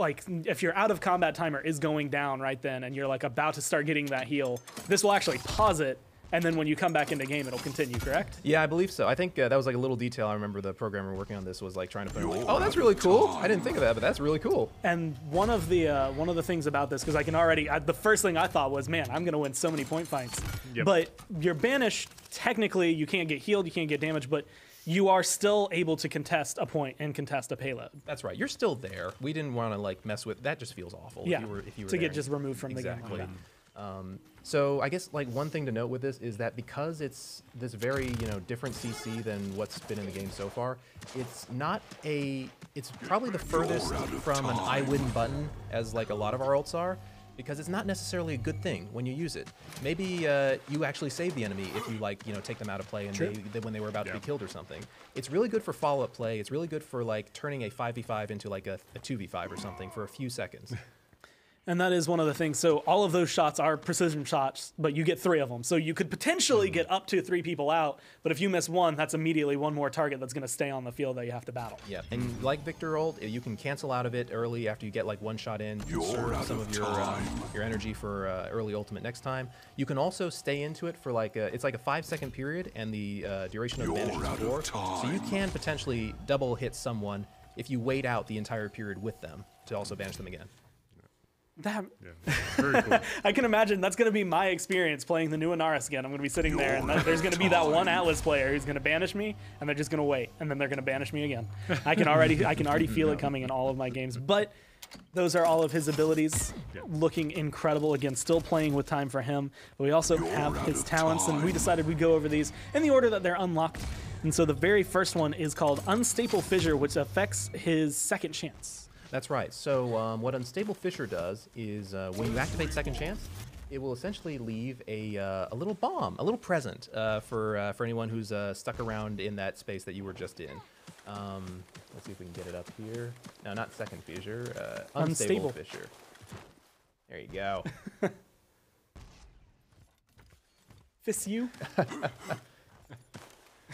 if your out of combat timer is going down right then, and you're about to start getting that heal, this will actually pause it and then when you come back into game, it'll continue, correct? Yeah, I believe so. I think that was like a little detail. I remember the programmer working on this was like trying to put in, like, oh, that's really cool. I didn't think of that, but that's really cool. And one of the things about this, because I can already, the first thing I thought was, man, I'm going to win so many point fights. Yep. But you're banished. Technically, you can't get healed, you can't get damaged, but you are still able to contest a point and contest a payload. That's right. You're still there. We didn't want to like mess with that. Just feels awful. Yeah, if you were to there. get just removed from the game. Exactly. Like that. So I guess like one thing to note with this is that because it's this very different CC than what's been in the game so far, it's not a. It's probably the furthest from an I win button as like a lot of our ults are, because it's not necessarily a good thing when you use it. Maybe you actually save the enemy if you like take them out of play and when they were about to be killed or something. It's really good for follow-up play. It's really good for like turning a 5v5 into like a 2v5 or something for a few seconds. And that is one of the things. So all of those shots are precision shots, but you get 3 of them. So you could potentially get up to 3 people out, but if you miss one, that's immediately one more target that's going to stay on the field that you have to battle. Yeah, and like Victor ult, you can cancel out of it early after you get like one shot in, conserve some of your energy for early ultimate next time. You can also stay into it for like it's like a 5-second period, and the duration of banish is 4. So you can potentially double hit someone if you wait out the entire period with them to also banish them again. That, Very cool. I can imagine that's going to be my experience playing the new Inaris again. I'm going to be sitting there, and there's going to be that one Atlas player who's going to banish me, and they're just going to wait, and then they're going to banish me again. I can already feel it coming in all of my games. But those are all of his abilities, looking incredible. Again, still playing with time for him. But we also have his talents, and we decided we'd go over these in the order that they're unlocked. And so the very first one is called Unstable Fissure, which affects his second chance. That's right. So what Unstable Fissure does is when you activate Second Chance, it will essentially leave a little bomb, a little present for anyone who's stuck around in that space that you were just in. Let's see if we can get it up here. No, not Second Fissure. Unstable Fissure. There you go. Fist you?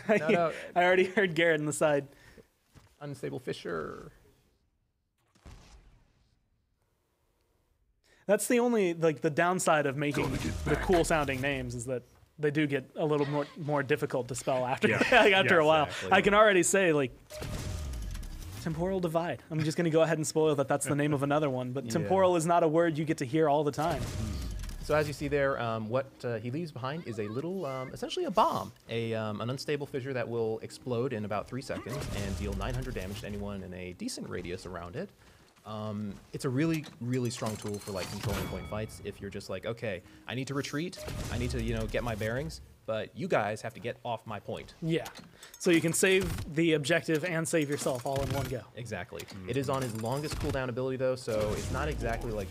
No. I already heard Garrett on the side. Unstable Fissure. That's the only, like, the downside of making the cool sounding names is that they do get a little more difficult to spell after a while. Exactly. I can already say, like, Temporal Divide. I'm just going to go ahead and spoil that that's the name of another one, but temporal is not a word you get to hear all the time. So as you see there, what he leaves behind is a little, essentially a bomb, an unstable fissure that will explode in about 3 seconds and deal 900 damage to anyone in a decent radius around it. It's a really, really strong tool for like controlling point fights. If you're just like, okay, I need to retreat, I need to, get my bearings, but you guys have to get off my point. Yeah. So you can save the objective and save yourself all in one go. Exactly. It is on his longest cooldown ability though, so it's not exactly like,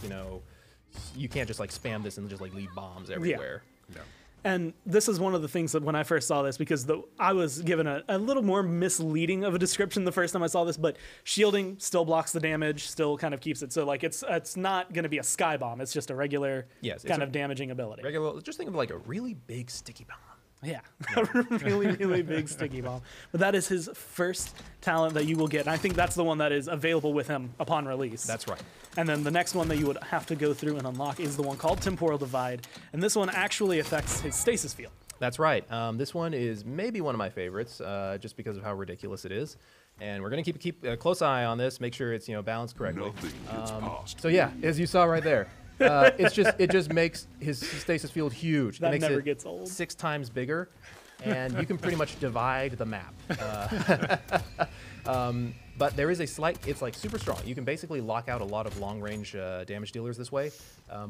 you can't just like spam this and just like leave bombs everywhere. No. And this is one of the things that when I first saw this, because I was given a little more misleading of a description the first time I saw this, but shielding still blocks the damage, still kind of keeps it. So like it's not going to be a sky bomb. It's just a regular kind of damaging ability. Just think of like a really big sticky bomb. Yeah, a really, really big sticky bomb. But that is his first talent that you will get. And I think that's the one that is available with him upon release. That's right. And then the next one that you would have to go through and unlock is the one called Temporal Divide. And this one actually affects his stasis field. That's right. This one is maybe one of my favorites, just because of how ridiculous it is. And we're going to keep a close eye on this, make sure it's balanced correctly. So yeah, as you saw right there. It just makes his stasis field huge. That it makes never it gets old. 6 times bigger, and you can pretty much divide the map. But there is a slight, it's like super strong. You can basically lock out a lot of long range damage dealers this way,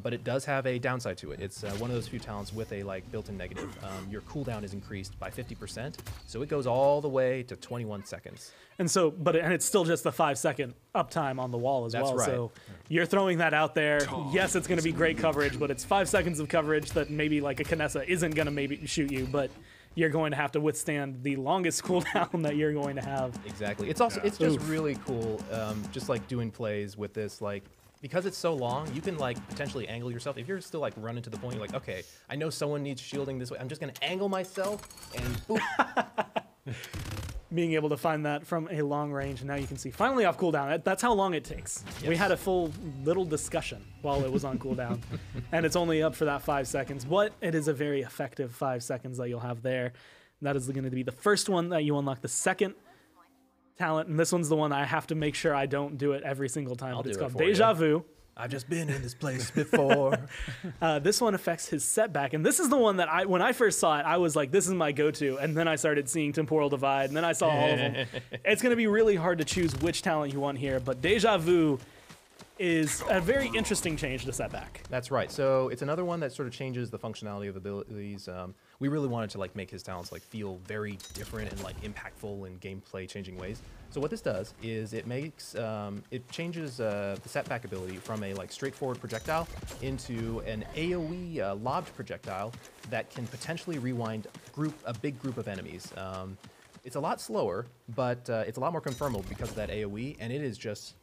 but it does have a downside to it. It's one of those few talents with a built-in negative. Your cooldown is increased by 50%, so it goes all the way to 21 seconds. And so, and it's still just the 5-second uptime on the wall as well. That's right. So you're throwing that out there. Yes, it's going to be great coverage, but it's 5 seconds of coverage that maybe like a Kinessa isn't going to maybe shoot you, but you're going to have to withstand the longest cooldown that you're going to have. Exactly. It's also it's just really cool, just like doing plays with this, like because it's so long, you can like potentially angle yourself. If you're still like running to the point, you're like, okay, I know someone needs shielding this way. I'm just gonna angle myself and boop. being able to find that from a long range. And now you can see finally off cooldown. That's how long it takes. Yes. We had a full little discussion while it was on cooldown, and it's only up for that 5 seconds. But it is a very effective 5 seconds that you'll have there. That is going to be the first one that you unlock. The second talent, and this one's the one I have to make sure I don't do it every single time. I'll But it's do it called for you. Deja Vu. I've just been in this place before. This one affects his setback, and this is the one that when I first saw it, I was like, this is my go-to, and then I started seeing Temporal Divide, and then I saw all of them. It's going to be really hard to choose which talent you want here, but Deja Vu is a very interesting change to setback. That's right. So it's another one that sort of changes the functionality of abilities. We really wanted to like make his talents like feel very different and like impactful in gameplay changing ways. So what this does is it makes it changes the setback ability from a like straightforward projectile into an AOE lobbed projectile that can potentially rewind a big group of enemies. It's a lot slower, but it's a lot more confirmable because of that AOE, and it is just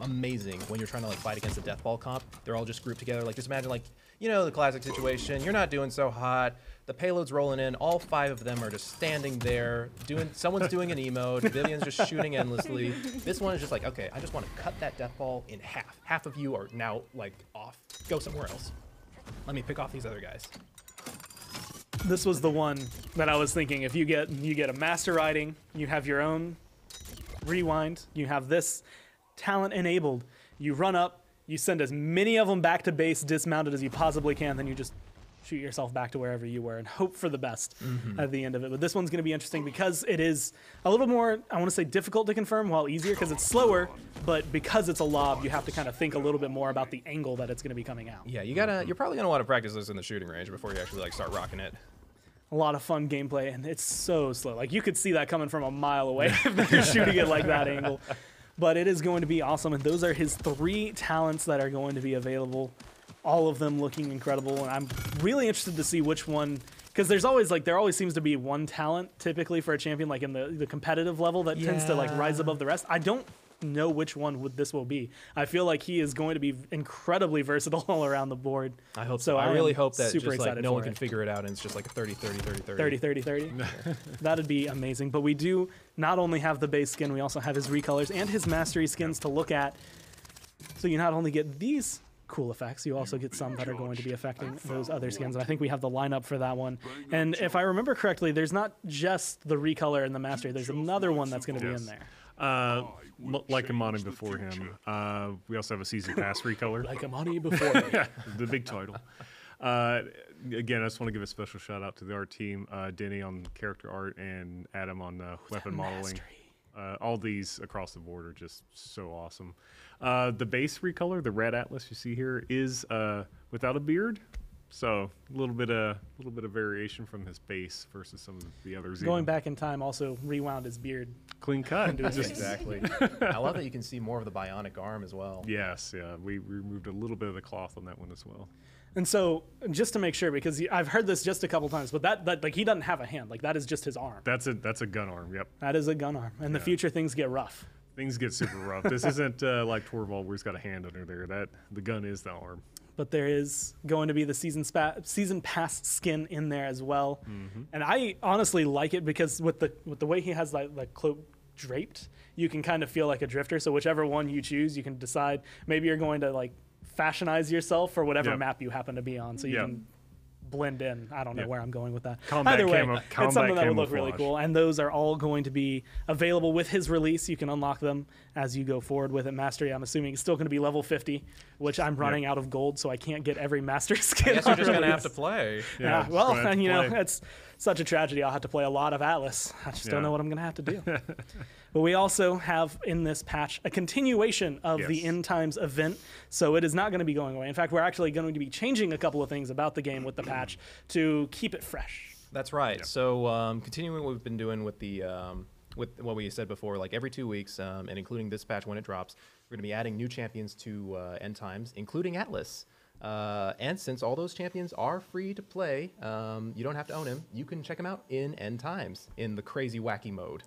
amazing when you're trying to like fight against a death ball comp. They're all just grouped together. Like just imagine like, you know, the classic situation. You're not doing so hot. The payload's rolling in. All 5 of them are just standing there doing. Someone's doing an emote. Vivian's just shooting endlessly. This one is just like, okay, I just want to cut that death ball in half. Half of you are now like off. Go somewhere else. Let me pick off these other guys. This was the one that I was thinking. If you get a master riding, you have your own rewind. You have this talent enabled. You run up. You send as many of them back to base dismounted as you possibly can. Then you just shoot yourself back to wherever you were and hope for the best at the end of it. But this one's going to be interesting because it is a little more, I want to say, difficult to confirm while easier because it's slower, but because it's a lob, you have to kind of think a little bit more about the angle that it's going to be coming out. Yeah, you're probably gonna want to practice this in the shooting range before you actually like start rocking it. A lot of fun gameplay, and it's so slow. Like, you could see that coming from a mile away if you're shooting it like that angle. But it is going to be awesome, and those are his 3 talents that are going to be available. All of them looking incredible, and I'm really interested to see which one, because there always seems to be one talent typically for a champion, like in the competitive level that tends to like rise above the rest. I don't know which one this will be. I feel like he is going to be incredibly versatile all around the board. I hope so. I really hope that super just like excited no one for can it. figure it out and it's just like a 30-30-30-30. 30-30-30. That'd be amazing. But we do not only have the base skin, we also have his recolors and his mastery skins to look at. So you not only get these cool effects, you also get some that are going to be affecting those other skins. And I think we have the lineup for that one. And if I remember correctly, there's not just the recolor and the mastery. There's another one that's going to be in there. Like Imani before him. We also have a season pass recolor. Like Imani before me. The big title. Again, I just want to give a special shout out to the art team, Denny on character art and Adam on weapon modeling. All these across the board are just so awesome. The base recolor, the red atlas you see here, is without a beard. So a little bit of variation from his base versus some of the others. Going back in time also rewound his beard. Clean cut. Exactly. I love that you can see more of the bionic arm as well. Yes, yeah. We removed a little bit of the cloth on that one as well. And so, just to make sure, because I've heard this just a couple times, but that like he doesn't have a hand. Like, that is just his arm. That's a gun arm. Yep. That is a gun arm. In the future, things get rough. Things get super rough. This isn't like Torvald where he's got a hand under there. The gun is the arm. But there is going to be the season pass skin in there as well. And I honestly like it because with the way he has that cloak draped, you can kind of feel like a drifter. So whichever one you choose, you can decide. Maybe you're going to like fashionize yourself for whatever map you happen to be on, so you can blend in. I don't know where I'm going with that. Either way, it's something that would look really cool. And those are all going to be available with his release. You can unlock them as you go forward with it. Mastery, I'm assuming, is still going to be level 50, which I'm running out of gold, so I can't get every master skin. I guess you're just going to have to play. Yeah, well, and you know, it's such a tragedy. I'll have to play a lot of Atlas. I just don't know what I'm going to have to do. But we also have in this patch a continuation of the End Times event, so it is not going to be going away. In fact, we're actually going to be changing a couple of things about the game with the patch to keep it fresh. That's right. Yep. So continuing what we've been doing with the with what we said before, like every 2 weeks, and including this patch when it drops, we're going to be adding new champions to End Times, including Atlas. And since all those champions are free to play, you don't have to own him. You can check him out in End Times in the crazy wacky mode.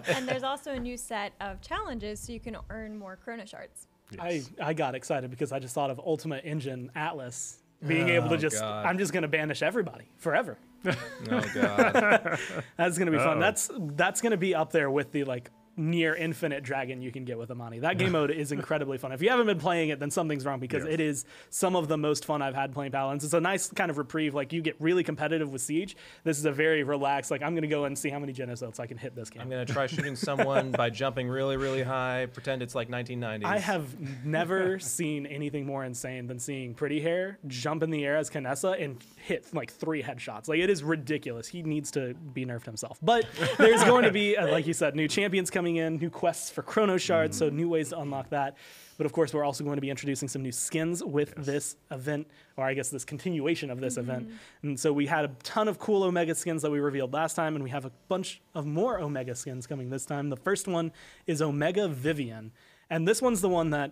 And there's also a new set of challenges so you can earn more Chrono Shards. Yes. I got excited because I just thought of Ultimate Engine Atlas being able to just, I'm just going to banish everybody forever. Oh god. That's gonna be fun. Uh-oh. That's gonna be up there with the like near infinite dragon you can get with Amani. That game mode is incredibly fun. If you haven't been playing it, then something's wrong because Yes. it is some of the most fun I've had playing Paladins. It's a nice kind of reprieve. Like you get really competitive with Siege. This is a very relaxed, like I'm gonna go and see how many Genozotes I can hit this game. I'm gonna try shooting someone by jumping really, really high. Pretend it's like 1990s. I have never seen anything more insane than seeing Pretty Hair jump in the air as Kanessa and hit like 3 headshots. Like it is ridiculous. He needs to be nerfed himself. But there's going to be, like you said, new champions coming in, new quests for Chrono Shards, so new ways to unlock that. But of course, we're also going to be introducing some new skins with this event, or I guess this continuation of this event. And so we had a ton of cool Omega skins that we revealed last time, and we have a bunch of more Omega skins coming this time. The first one is Omega Vivian. And this one's the one that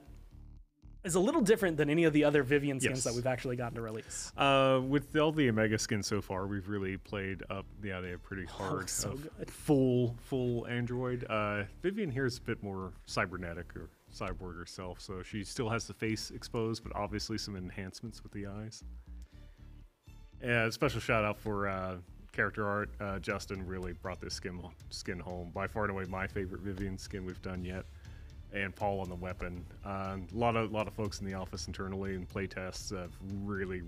is a little different than any of the other Vivian skins Yes. that we've actually gotten to release. With all the Omega skins so far, we've really played up the idea pretty hard. so of good. Full Android. Vivian here is a bit more cybernetic or cyborg herself, so she still has the face exposed, but obviously some enhancements with the eyes. Yeah, special shout out for character art. Justin really brought this skin home. By far and away my favorite Vivian skin we've done yet. And Paul on the weapon. A lot of folks in the office internally and playtests have really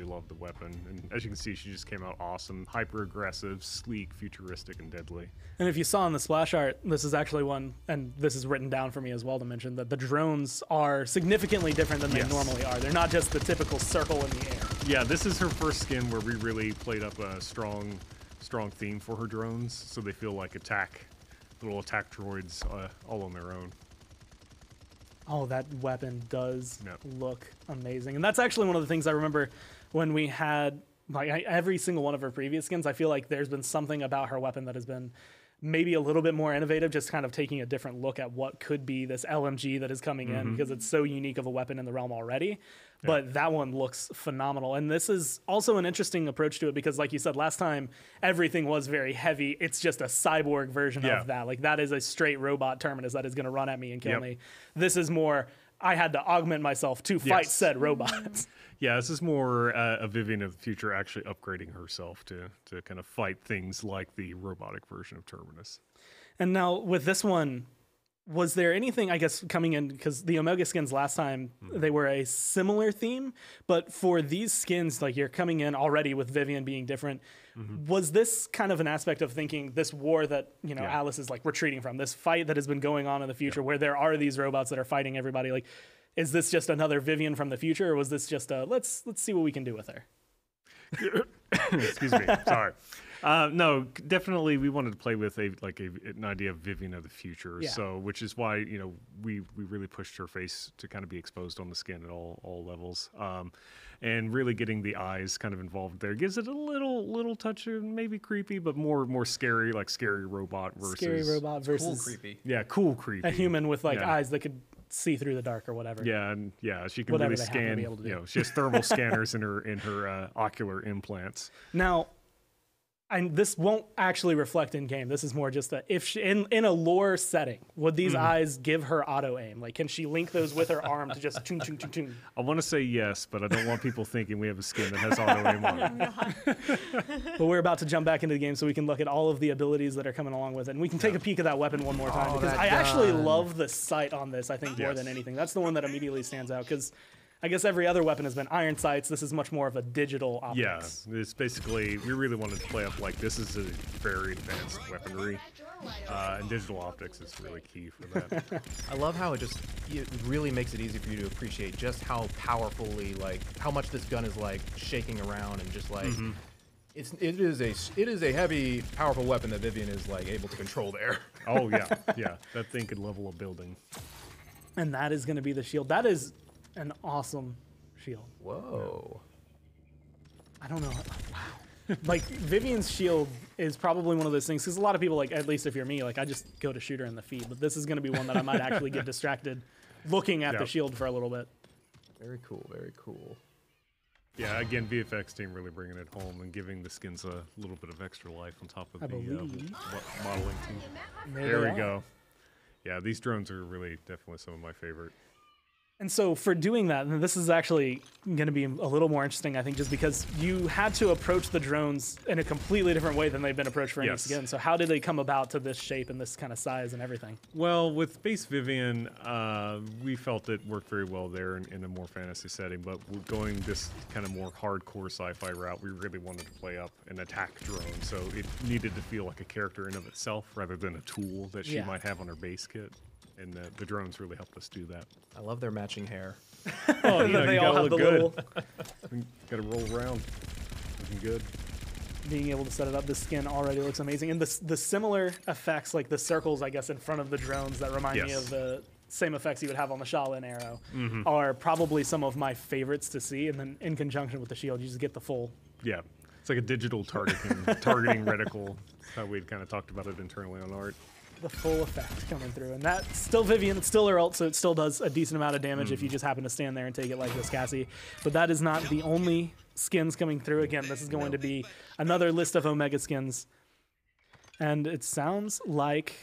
loved the weapon. And as you can see, she just came out awesome, hyper aggressive, sleek, futuristic, and deadly. And if you saw in the splash art, this is actually one, and this is written down for me as well to mention, that the drones are significantly different than they Yes. normally are. They're not just the typical circle in the air. Yeah, this is her first skin where we really played up a strong theme for her drones, so they feel like little attack droids all on their own. Oh, that weapon does Yep. look amazing. And that's actually one of the things I remember when we had every single one of her previous skins. I feel like there's been something about her weapon that has been maybe a little bit more innovative, just kind of taking a different look at what could be this LMG that is coming in because it's so unique of a weapon in the realm already. But that one looks phenomenal. And this is also an interesting approach to it because, like you said, last time everything was very heavy. It's just a cyborg version Yeah. of that. Like that is a straight robot Terminus that is going to run at me and kill Yep. me. This is more, I had to augment myself to fight Yes. said robots. Yeah, this is more a Vivian of the future actually upgrading herself to kind of fight things like the robotic version of Terminus. And now with this one, was there anything, I guess, coming in, because the Omega skins last time, they were a similar theme, but for these skins, like you're coming in already with Vivian being different, was this kind of an aspect of thinking this war that, you know, Yeah. Alice is like retreating from, this fight that has been going on in the future where there are these robots that are fighting everybody, like, is this just another Vivian from the future, or was this just a, let's see what we can do with her? Excuse me. Sorry. No, definitely we wanted to play with an idea of Vivian of the future. Yeah. So, which is why, you know, we really pushed her face to kind of be exposed on the skin at all levels. And really getting the eyes kind of involved there gives it a little touch of maybe creepy, but more scary, like scary robot versus Scary robot Cool, versus creepy. Yeah, cool creepy. a human with like Yeah. eyes that could see through the dark or whatever. Yeah, and she can Whatever really they happen to scan. be able to do. You know, she has thermal scanners in her ocular implants. Now, and this won't actually reflect in game. This is more just a if she, in a lore setting, would these eyes give her auto aim? Like, can she link those with her arm to just chung chung chung chung? I want to say yes, but I don't want people thinking we have a skin that has auto aim on it. But we're about to jump back into the game so we can look at all of the abilities that are coming along with it, and we can take a peek at that weapon one more time Oh, because that I actually gun. love the sight on this. I think more Yes. than anything, that's the one that immediately stands out because. I guess every other weapon has been iron sights. This is much more of a digital Yeah, optics. it's basically, we really wanted to play up like this is a very advanced weaponry, and digital optics is really key for that. I love how it really makes it easy for you to appreciate just how powerfully, like, how much this gun is like shaking around and just like it is a heavy, powerful weapon that Vivian is like able to control there. Oh yeah, that thing could level a building. And that is going to be the shield. That is an awesome shield. Whoa. I don't know. Wow. Like Vivian's shield is probably one of those things because a lot of people, like, at least if you're me, like I just go to shoot her in the feet. But this is going to be one that I might actually get distracted looking at Yeah. the shield for a little bit. Very cool, very cool. Yeah, again, VFX team really bringing it home and giving the skins a little bit of extra life on top of I the believe. modeling team. There There they we are. go. Yeah, these drones are really definitely some of my favorite. And so for doing that, and this is actually going to be a little more interesting, I think, just because you had to approach the drones in a completely different way than they've been approached for any skin. So how did they come about to this shape and this kind of size and everything? Well, with Space Vivian, we felt it worked very well there in a more fantasy setting, but going this kind of more hardcore sci-fi route, we really wanted to play up an attack drone, so it needed to feel like a character in of itself rather than a tool that she might have on her base kit. And the drones really helped us do that. I love their matching hair. Oh, you know, They you all gotta have the look good. little Got to roll around. Looking good. being able to set it up. The skin already looks amazing, and the similar effects, like the circles, I guess, in front of the drones that remind me of the same effects you would have on the Shaolin arrow, are probably some of my favorites to see. And then in conjunction with the shield, you just get the full. Yeah, it's like a digital targeting reticle. That's how we'd kind of talked about it internally on art. The full effect coming through, and that's still Vivian, it's still her ult, so it still does a decent amount of damage if you just happen to stand there and take it like this, Cassie. But that is not the only skins coming through. Again, this is going to be another list of Omega skins, and it sounds like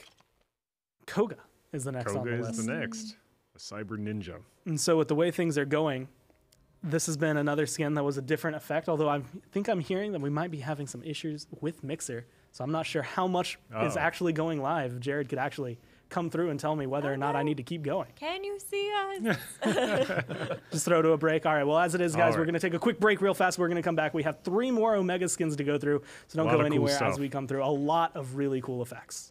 Koga is the next on the Koga list. is the next, a cyber ninja. And so with the way things are going, this has been another skin that was a different effect, although I think I'm hearing that we might be having some issues with Mixer. So I'm not sure how much is actually going live. Jared could actually come through and tell me whether or not I need to keep going. Can you see us? Just throw to a break. All right, well, as it is, guys, All we're right. going to take a quick break real fast. We're going to come back. We have 3 more Omega skins to go through, so don't Lot go of cool anywhere as stuff. we come through. A lot of really cool effects.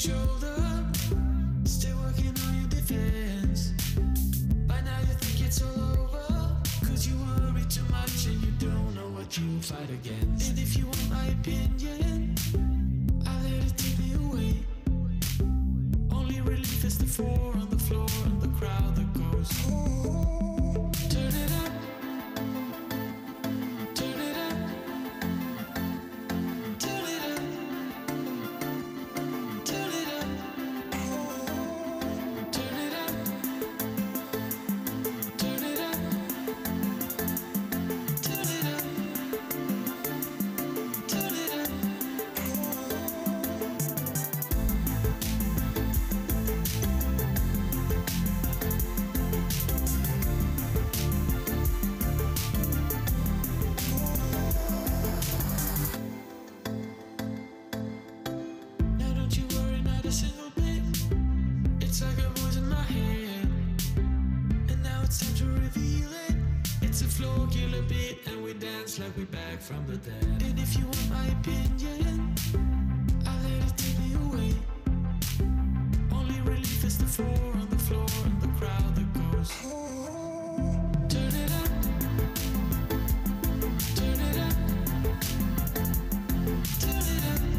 shoulder, still working on your defense. By now you think it's all over, cause you worry too much and you don't know what you'll fight against. And if you want my opinion, I let it take me away. Only relief is the four on the floor and the crowd that goes, turn it up, turn it up, turn it up, turn it up, turn it up, turn it up, turn it up, turn it up. Now don't you worry, not a single bit. It's like a voice in my head, and now it's time to reveal it. It's a floor killer beat, and we dance like we back from the dead. And if you want my opinion, I let it take me away. Only relief is the four on the floor and the crowd that goes, turn it up, turn it up, turn it up, turn it up, turn it up,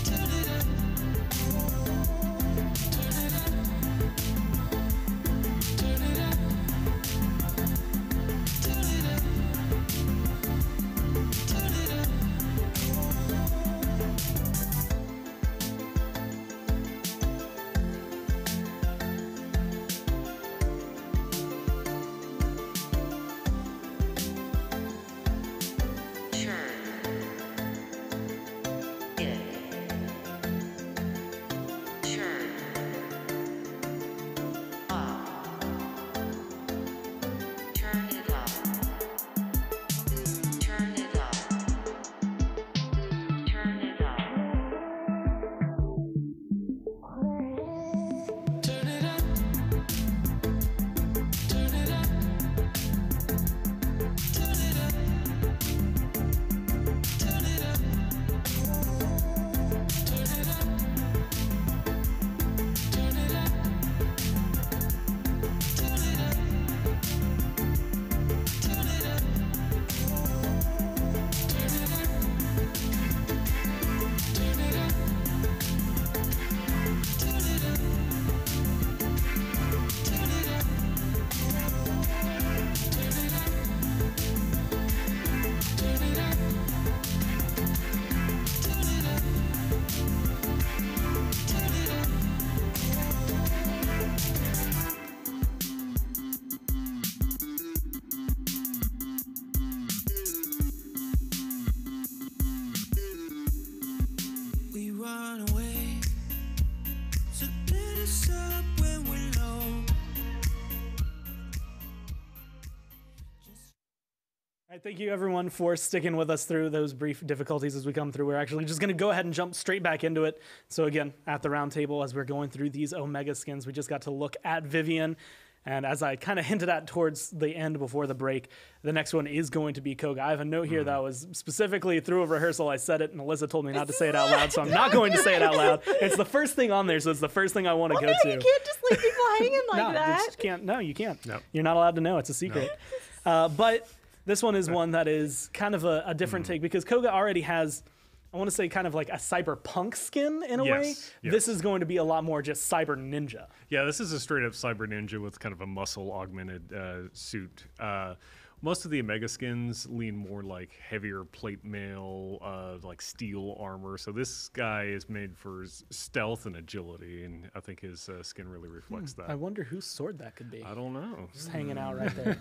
turn it up, turn it up, turn it up. Turn it up, turn it up, turn it up, turn it up, turn it up, turn it up, turn it up, turn it up, turn it up, turn it up, turn it up. We run away, so let us up when we're low. All right, thank you everyone for sticking with us through those brief difficulties as we come through. We're actually just going to go ahead and jump straight back into it. So again, at the round table, as we're going through these Omega skins, we just got to look at Vivian. And as I kind of hinted at towards the end before the break, the next one is going to be Koga. I have a note here that was specifically through a rehearsal. I said it, and Alyssa told me not to say it out loud, so I'm not going to say it out loud. It's the first thing on there, so it's the first thing I want to go to. You can't just leave people hanging like that. Just can't. No, you can't. No. You're not allowed to know. It's a secret. But this one is one that is kind of a different take because Koga already has, I want to say, kind of like a cyberpunk skin in a way. Yes. This is going to be a lot more just cyber ninja. Yeah, this is a straight up cyber ninja with kind of a muscle augmented suit. Most of the Omega skins lean more like heavier plate mail, like steel armor. So this guy is made for stealth and agility, and I think his skin really reflects that. I wonder whose sword that could be. I don't know. Just hanging out right there.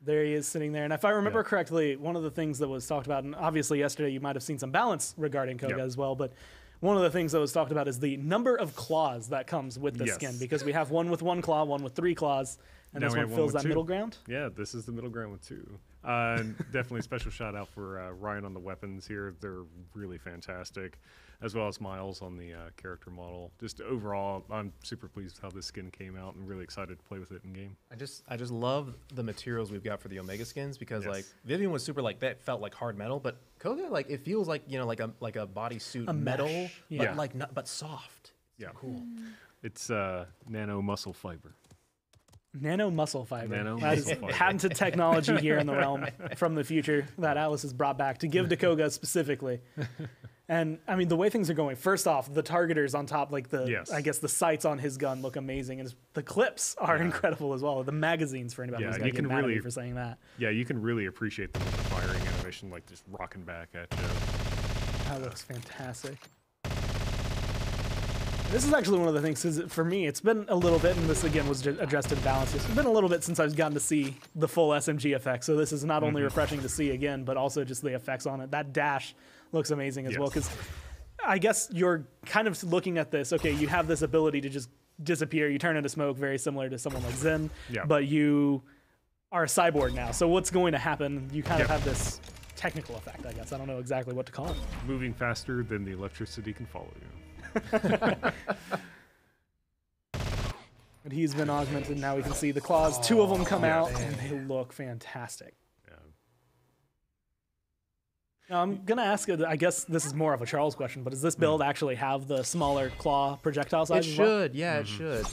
There he is sitting there. And if I remember correctly, one of the things that was talked about, and obviously yesterday you might have seen some balance regarding Koga as well, but one of the things that was talked about is the number of claws that comes with the skin, because we have one with 1 claw, one with 3 claws, and Now this we one have fills with that 2. middle ground. Yeah, this is the middle ground with 2. And definitely a special shout out for Ryan on the weapons here. They're really fantastic. as well as Miles on the character model. Just overall, I'm super pleased with how this skin came out and really excited to play with it in game. I just love the materials we've got for the Omega skins because Yes. like Vivian was super like that felt like hard metal, but Koga like it feels like like a bodysuit metal, mesh. but Yeah. like not, but soft. Yeah, Cool. It's nano muscle fiber. Nano muscle fiber. Nano That is muscle fiber. patented technology here in the realm from the future that Atlas has brought back to give to Koga specifically. And I mean, the way things are going, first off, the targeters on top, like Yes. I guess the sights on his gun look amazing. And the clips are incredible as well. The magazines for anybody Yeah, who's you going to can get mad at me really- for saying that. Yeah, you can really appreciate the firing animation, like just rocking back at you. That looks fantastic. This is actually one of the things, 'cause for me, it's been a little bit, and this again was addressed in balance. It's been a little bit since I've gotten to see the full SMG effects. So this is not only refreshing to see again, but also just the effects on it. That dash looks amazing as well, Yes. because I guess you're kind of looking at this, okay, you have this ability to just disappear. You turn into smoke, very similar to someone like Zen, Yeah. but you are a cyborg now. So what's going to happen? You kind of Yeah. have this technical effect, I guess. I don't know exactly what to call it. Moving faster than the electricity can follow you. But he's been augmented. Now we can see the claws. Two of them come out, and they look fantastic. Yeah. Now, I'm going to ask, I guess this is more of a Charles question, but does this build actually have the smaller claw projectile It size as well? should, yeah, it should.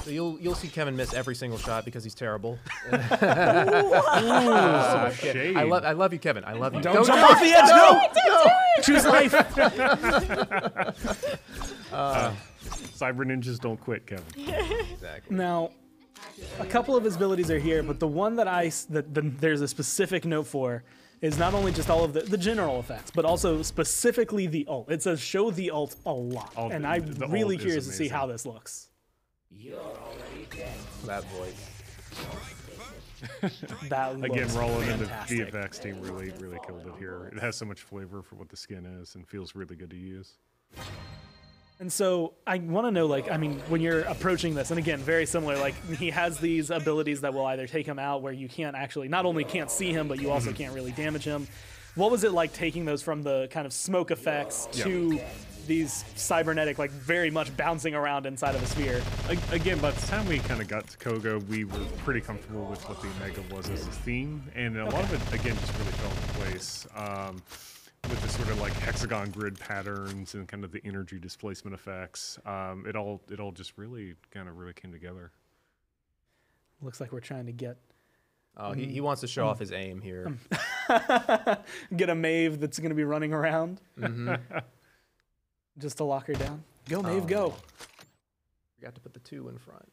So you'll see Kevin miss every single shot because he's terrible. Oh, shade. I love you, Kevin. I love you. Don't jump off the edge, no! Choose life! Cyber ninjas don't quit, Kevin. Exactly. Now, a couple of his abilities are here, but the one that there's a specific note for is not only just all of the general effects, but also specifically the ult. It says show the ult a lot, Oh, and I'm the really ult is curious to see amazing. how this looks. That voice. That Again, looks Roland and the fantastic. VFX team really killed it here. It has so much flavor for what the skin is and feels really good to use. And so I want to know, like, I mean, when you're approaching this, and again, very similar, like, he has these abilities that will either take him out where you can't actually, not only can't see him, but you also can't really damage him. What was it like taking those from the kind of smoke effects to these cybernetic, like, very much bouncing around inside of a sphere? Again, by the time we kind of got to Koga, we were pretty comfortable with what the Omega was as a theme, and a lot of it, again, just really fell into place. With the sort of like hexagon grid patterns and kind of the energy displacement effects, it all just really came together. Looks like we're trying to get Oh, he wants to show off his aim here. a Maeve that's going to be running around just to lock her down. Go, Maeve, go. Forgot to put the 2 in front.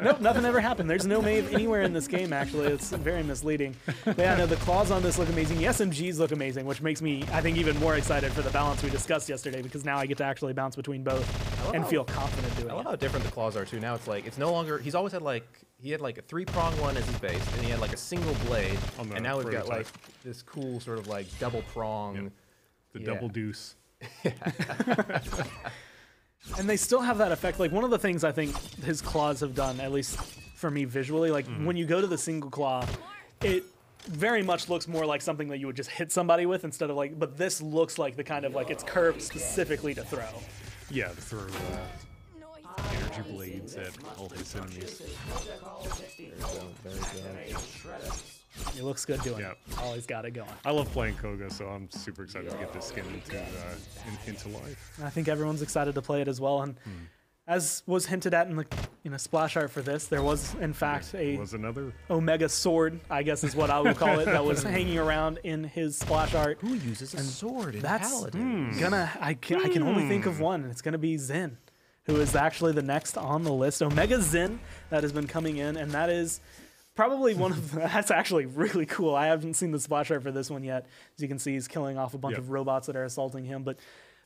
Nope, nothing ever happened. There's no Maeve anywhere in this game, actually. It's very misleading. But yeah, no, the claws on this look amazing. The SMGs look amazing, which makes me, I think, even more excited for the balance we discussed yesterday, because now I get to actually bounce between both and feel confident doing I love it. how different the claws are too. Now it's like it's no longer. He's always had like he had like a 3-prong one as his base, and he had like a single blade, On the and now we've got prototype. like this cool sort of like double prong. The Yeah. double deuce. And they still have that effect. Like, one of the things I think his claws have done, at least for me visually, like when you go to the single claw, it very much looks more like something that you would just hit somebody with instead of like, but this looks like the kind of like it's curved specifically to throw. Yeah, to throw energy blades at all his enemies. He looks good doing Yeah. it. Oh, he's got it going. I love playing Koga, so I'm super excited to get this skin into life. And I think everyone's excited to play it as well. And as was hinted at in the splash art for this, there was in fact a Was another Omega sword, I guess is what I would call it, that was hanging around in his splash art. Who uses a sword in That's Paladin? I can only think of one, and it's gonna be Zen, who is actually the next on the list. Omega Zen that has been coming in, and that is probably one of that's actually really cool. I haven't seen the splash art for this one yet. As you can see, he's killing off a bunch Yep. of robots that are assaulting him. But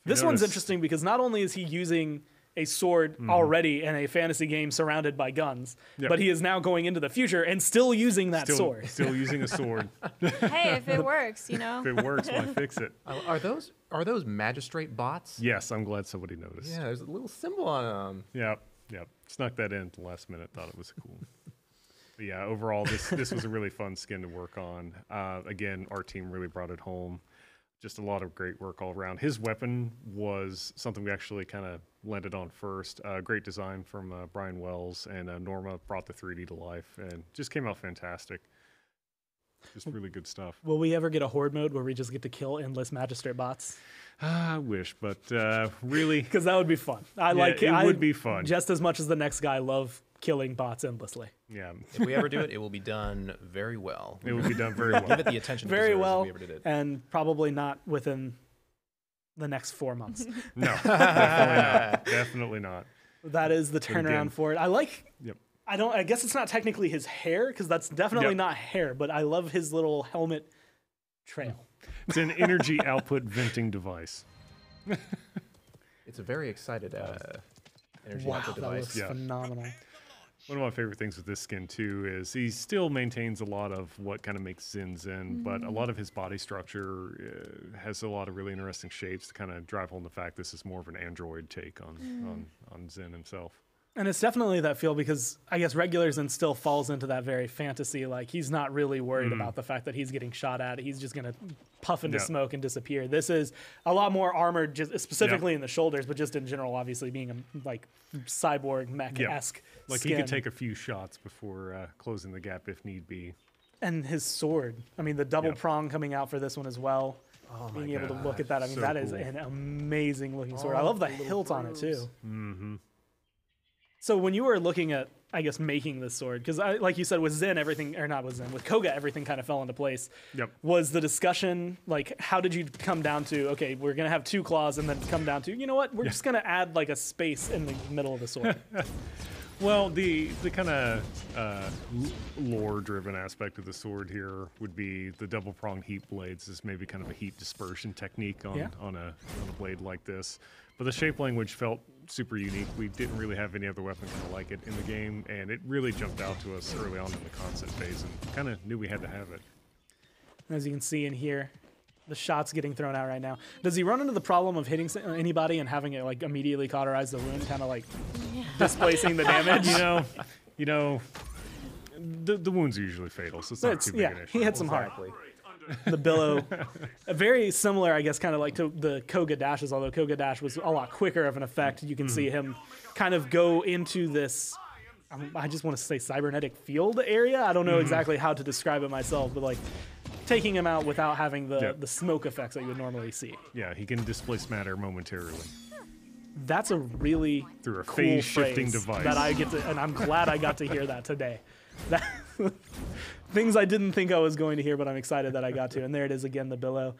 this one's notice- interesting because not only is he using a sword already in a fantasy game surrounded by guns, Yep. but he is now going into the future and still using that sword. Still using a sword. Hey, if it works, you know. If it works, why fix it? Are those magistrate bots? Yes, I'm glad somebody noticed. Yeah, there's a little symbol on them. Yep. Snuck that in at the last minute. Thought it was cool. But yeah, overall, this was a really fun skin to work on. Again, our team really brought it home. just a lot of great work all around. His weapon was something we actually kind of landed on first. Great design from Brian Wells, and Norma brought the 3D to life, and just came out fantastic. Just really good stuff. Will we ever get a horde mode where we just get to kill endless magistrate bots? I wish, but really, Because that would be fun. it would be fun. Just as much as the next guy. Love killing bots endlessly. Yeah, If we ever do it, it will be done very well. it would be done very well. Give it the attention. it Very deserves if well, we ever did it. and probably not within the next 4 months. No, definitely not. Definitely not. That is the again- turnaround for it. I like. Yep. I guess it's not technically his hair because that's definitely Yep. not hair, but I love his little helmet trail. It's an energy output venting device. It's a very excited energy Wow, output that device. looks Yeah. phenomenal. One of my favorite things with this skin too is he still maintains a lot of what kind of makes Zen Zen, but a lot of his body structure has a lot of really interesting shapes to kind of drive home the fact this is more of an android take on Zen himself. And it's definitely that feel because I guess regular Zen still falls into that very fantasy. Like he's not really worried about the fact that he's getting shot at. He's just going to puff into Yeah. smoke and disappear. This is a lot more armored, just specifically in the shoulders, but just in general, obviously being a like cyborg mech-esque Like skin. he could take a few shots before closing the gap if need be. And his sword. I mean, the double Yeah. prong coming out for this one as well. Being able to look at that. I mean, so that is cool. an amazing looking sword. I love the hilt on it too. Mm-hmm. So when you were looking at, I guess, making this sword, because like you said, with Zen, everything, or not with Zen, with Koga, everything kind of fell into place. Yep. Was the discussion, like, how did you come down to, okay, we're going to have 2 claws, and then come down to, you know what, we're just going to add, like, a space in the middle of the sword. Well, the kind of lore-driven aspect of the sword here would be the double-prong heat blades is maybe kind of a heat dispersion technique on, Yeah. on a blade like this. But the shape language felt super unique. We didn't really have any other weapon kind of like it in the game, and it really jumped out to us early on in the concept phase, and kind of knew we had to have it. As you can see in here, the shot's getting thrown out right now. Does he run into the problem of hitting anybody and having it, like, immediately cauterize the wound, kind of, like, displacing the damage? You know, the wounds are usually fatal, so it's not too big an issue. he hit some hard. The billow, very similar, I guess, kind of like to the Koga dashes, although Koga dash was a lot quicker of an effect. You can see him kind of go into this, I just want to say cybernetic field area. I don't know exactly how to describe it myself, but like taking him out without having the smoke effects that you would normally see. Yeah, he can displace matter momentarily. That's a really Through a cool phase-shifting phrase device. that I get to, and I'm glad I got to hear that today. That, things I didn't think I was going to hear, but I'm excited that I got to. And there it is again, the billow,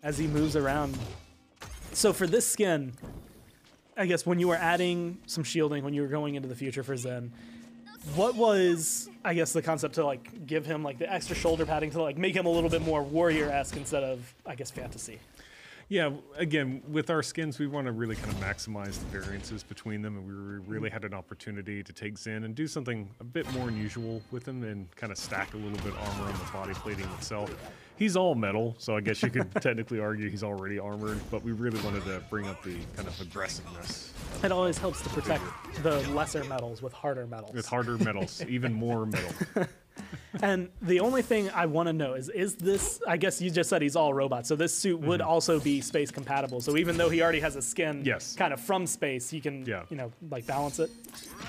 as he moves around. So for this skin, I guess when you were adding some shielding, when you were going into the future for Zen, what was, I guess, the concept to like give him like the extra shoulder padding to like make him a little bit more warrior-esque instead of, I guess, fantasy? Yeah, again, with our skins, we want to really kind of maximize the variances between them, and we really had an opportunity to take Zen and do something a bit more unusual with him and kind of stack a little bit armor on the body plating itself. He's all metal, so I guess you could technically argue he's already armored, but we really wanted to bring up the kind of aggressiveness. It always helps to protect the lesser metals with harder metals. With harder metals, even more metal. And the only thing I want to know is this, I guess you just said he's all robot, so this suit would also be space compatible. So even though he already has a skin Yes. kind of from space, he can, Yeah. you know, like balance it.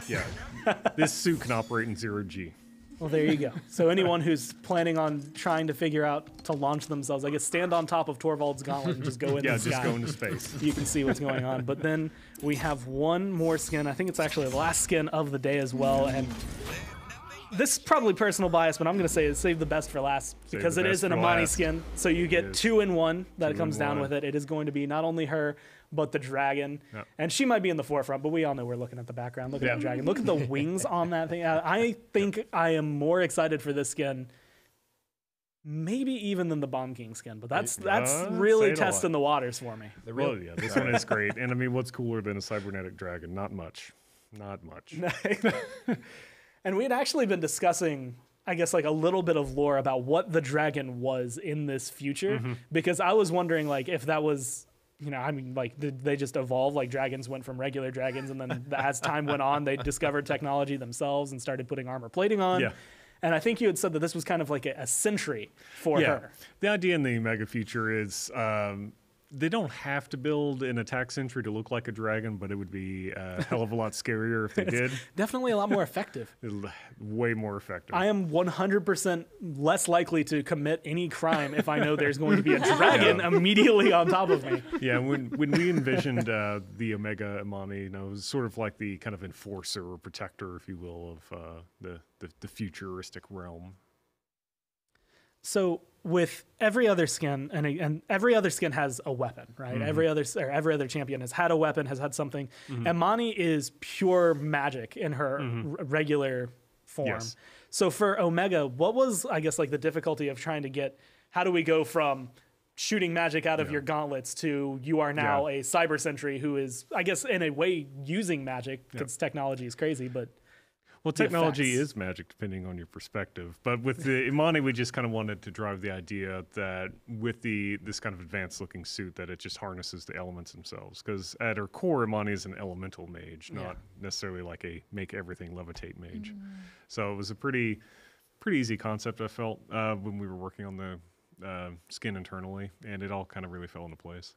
Yeah. This suit can operate in 0G. Well, there you go. So anyone who's planning on trying to figure out to launch themselves, I guess stand on top of Torvald's gauntlet and just go in Yeah, the just sky. go into space. You can see what's going on. But then we have one more skin. I think it's actually the last skin of the day as well. And this is probably personal bias, but I'm going to say it's save the best for last because the it best is an for Amani last. skin. So you get is. 2 in 1 that 2 comes in down 1. with it. It is going to be not only her, but the dragon. Yep. And she might be in the forefront, but we all know we're looking at the background. Look at Yeah. that dragon. Look at the wings on that thing. I think I am more excited for this skin maybe even than the Bomb King skin, but that's say really it a lot. testing the waters for me. Well, yeah, this one is great. And I mean, what's cooler than a cybernetic dragon? Not much. Not much. And we had actually been discussing, I guess, like a little bit of lore about what the dragon was in this future, because I was wondering, like, if that was, you know, I mean, like, did they just evolve? Like, dragons went from regular dragons, and then as time went on, they discovered technology themselves and started putting armor plating on. Yeah. And I think you had said that this was kind of like a sentry for her. The idea in the Mega feature is they don't have to build an attack sentry to look like a dragon, but it would be a hell of a lot scarier if they did. Definitely a lot more effective. Way more effective. I am 100% less likely to commit any crime if I know there's going to be a dragon immediately on top of me. Yeah, when we envisioned the Omega Imani, it was sort of like the kind of enforcer or protector, if you will, of the futuristic realm. So with every other skin, and every other skin has a weapon, right? Every other champion has had a weapon, has had something. Imani is pure magic in her regular form. Yes. So for Omega, what was, I guess, like the difficulty of trying to get? How do we go from shooting magic out of your gauntlets to you are now a cyber sentry who is, I guess, in a way using magic because technology is crazy, but. Well, technology is magic depending on your perspective. But with the Imani, we just kind of wanted to drive the idea that with this kind of advanced looking suit that it just harnesses the elements themselves. Because at her core, Imani is an elemental mage, not necessarily like a make everything levitate mage. So it was a pretty easy concept, I felt, when we were working on the skin internally. And it all kind of really fell into place.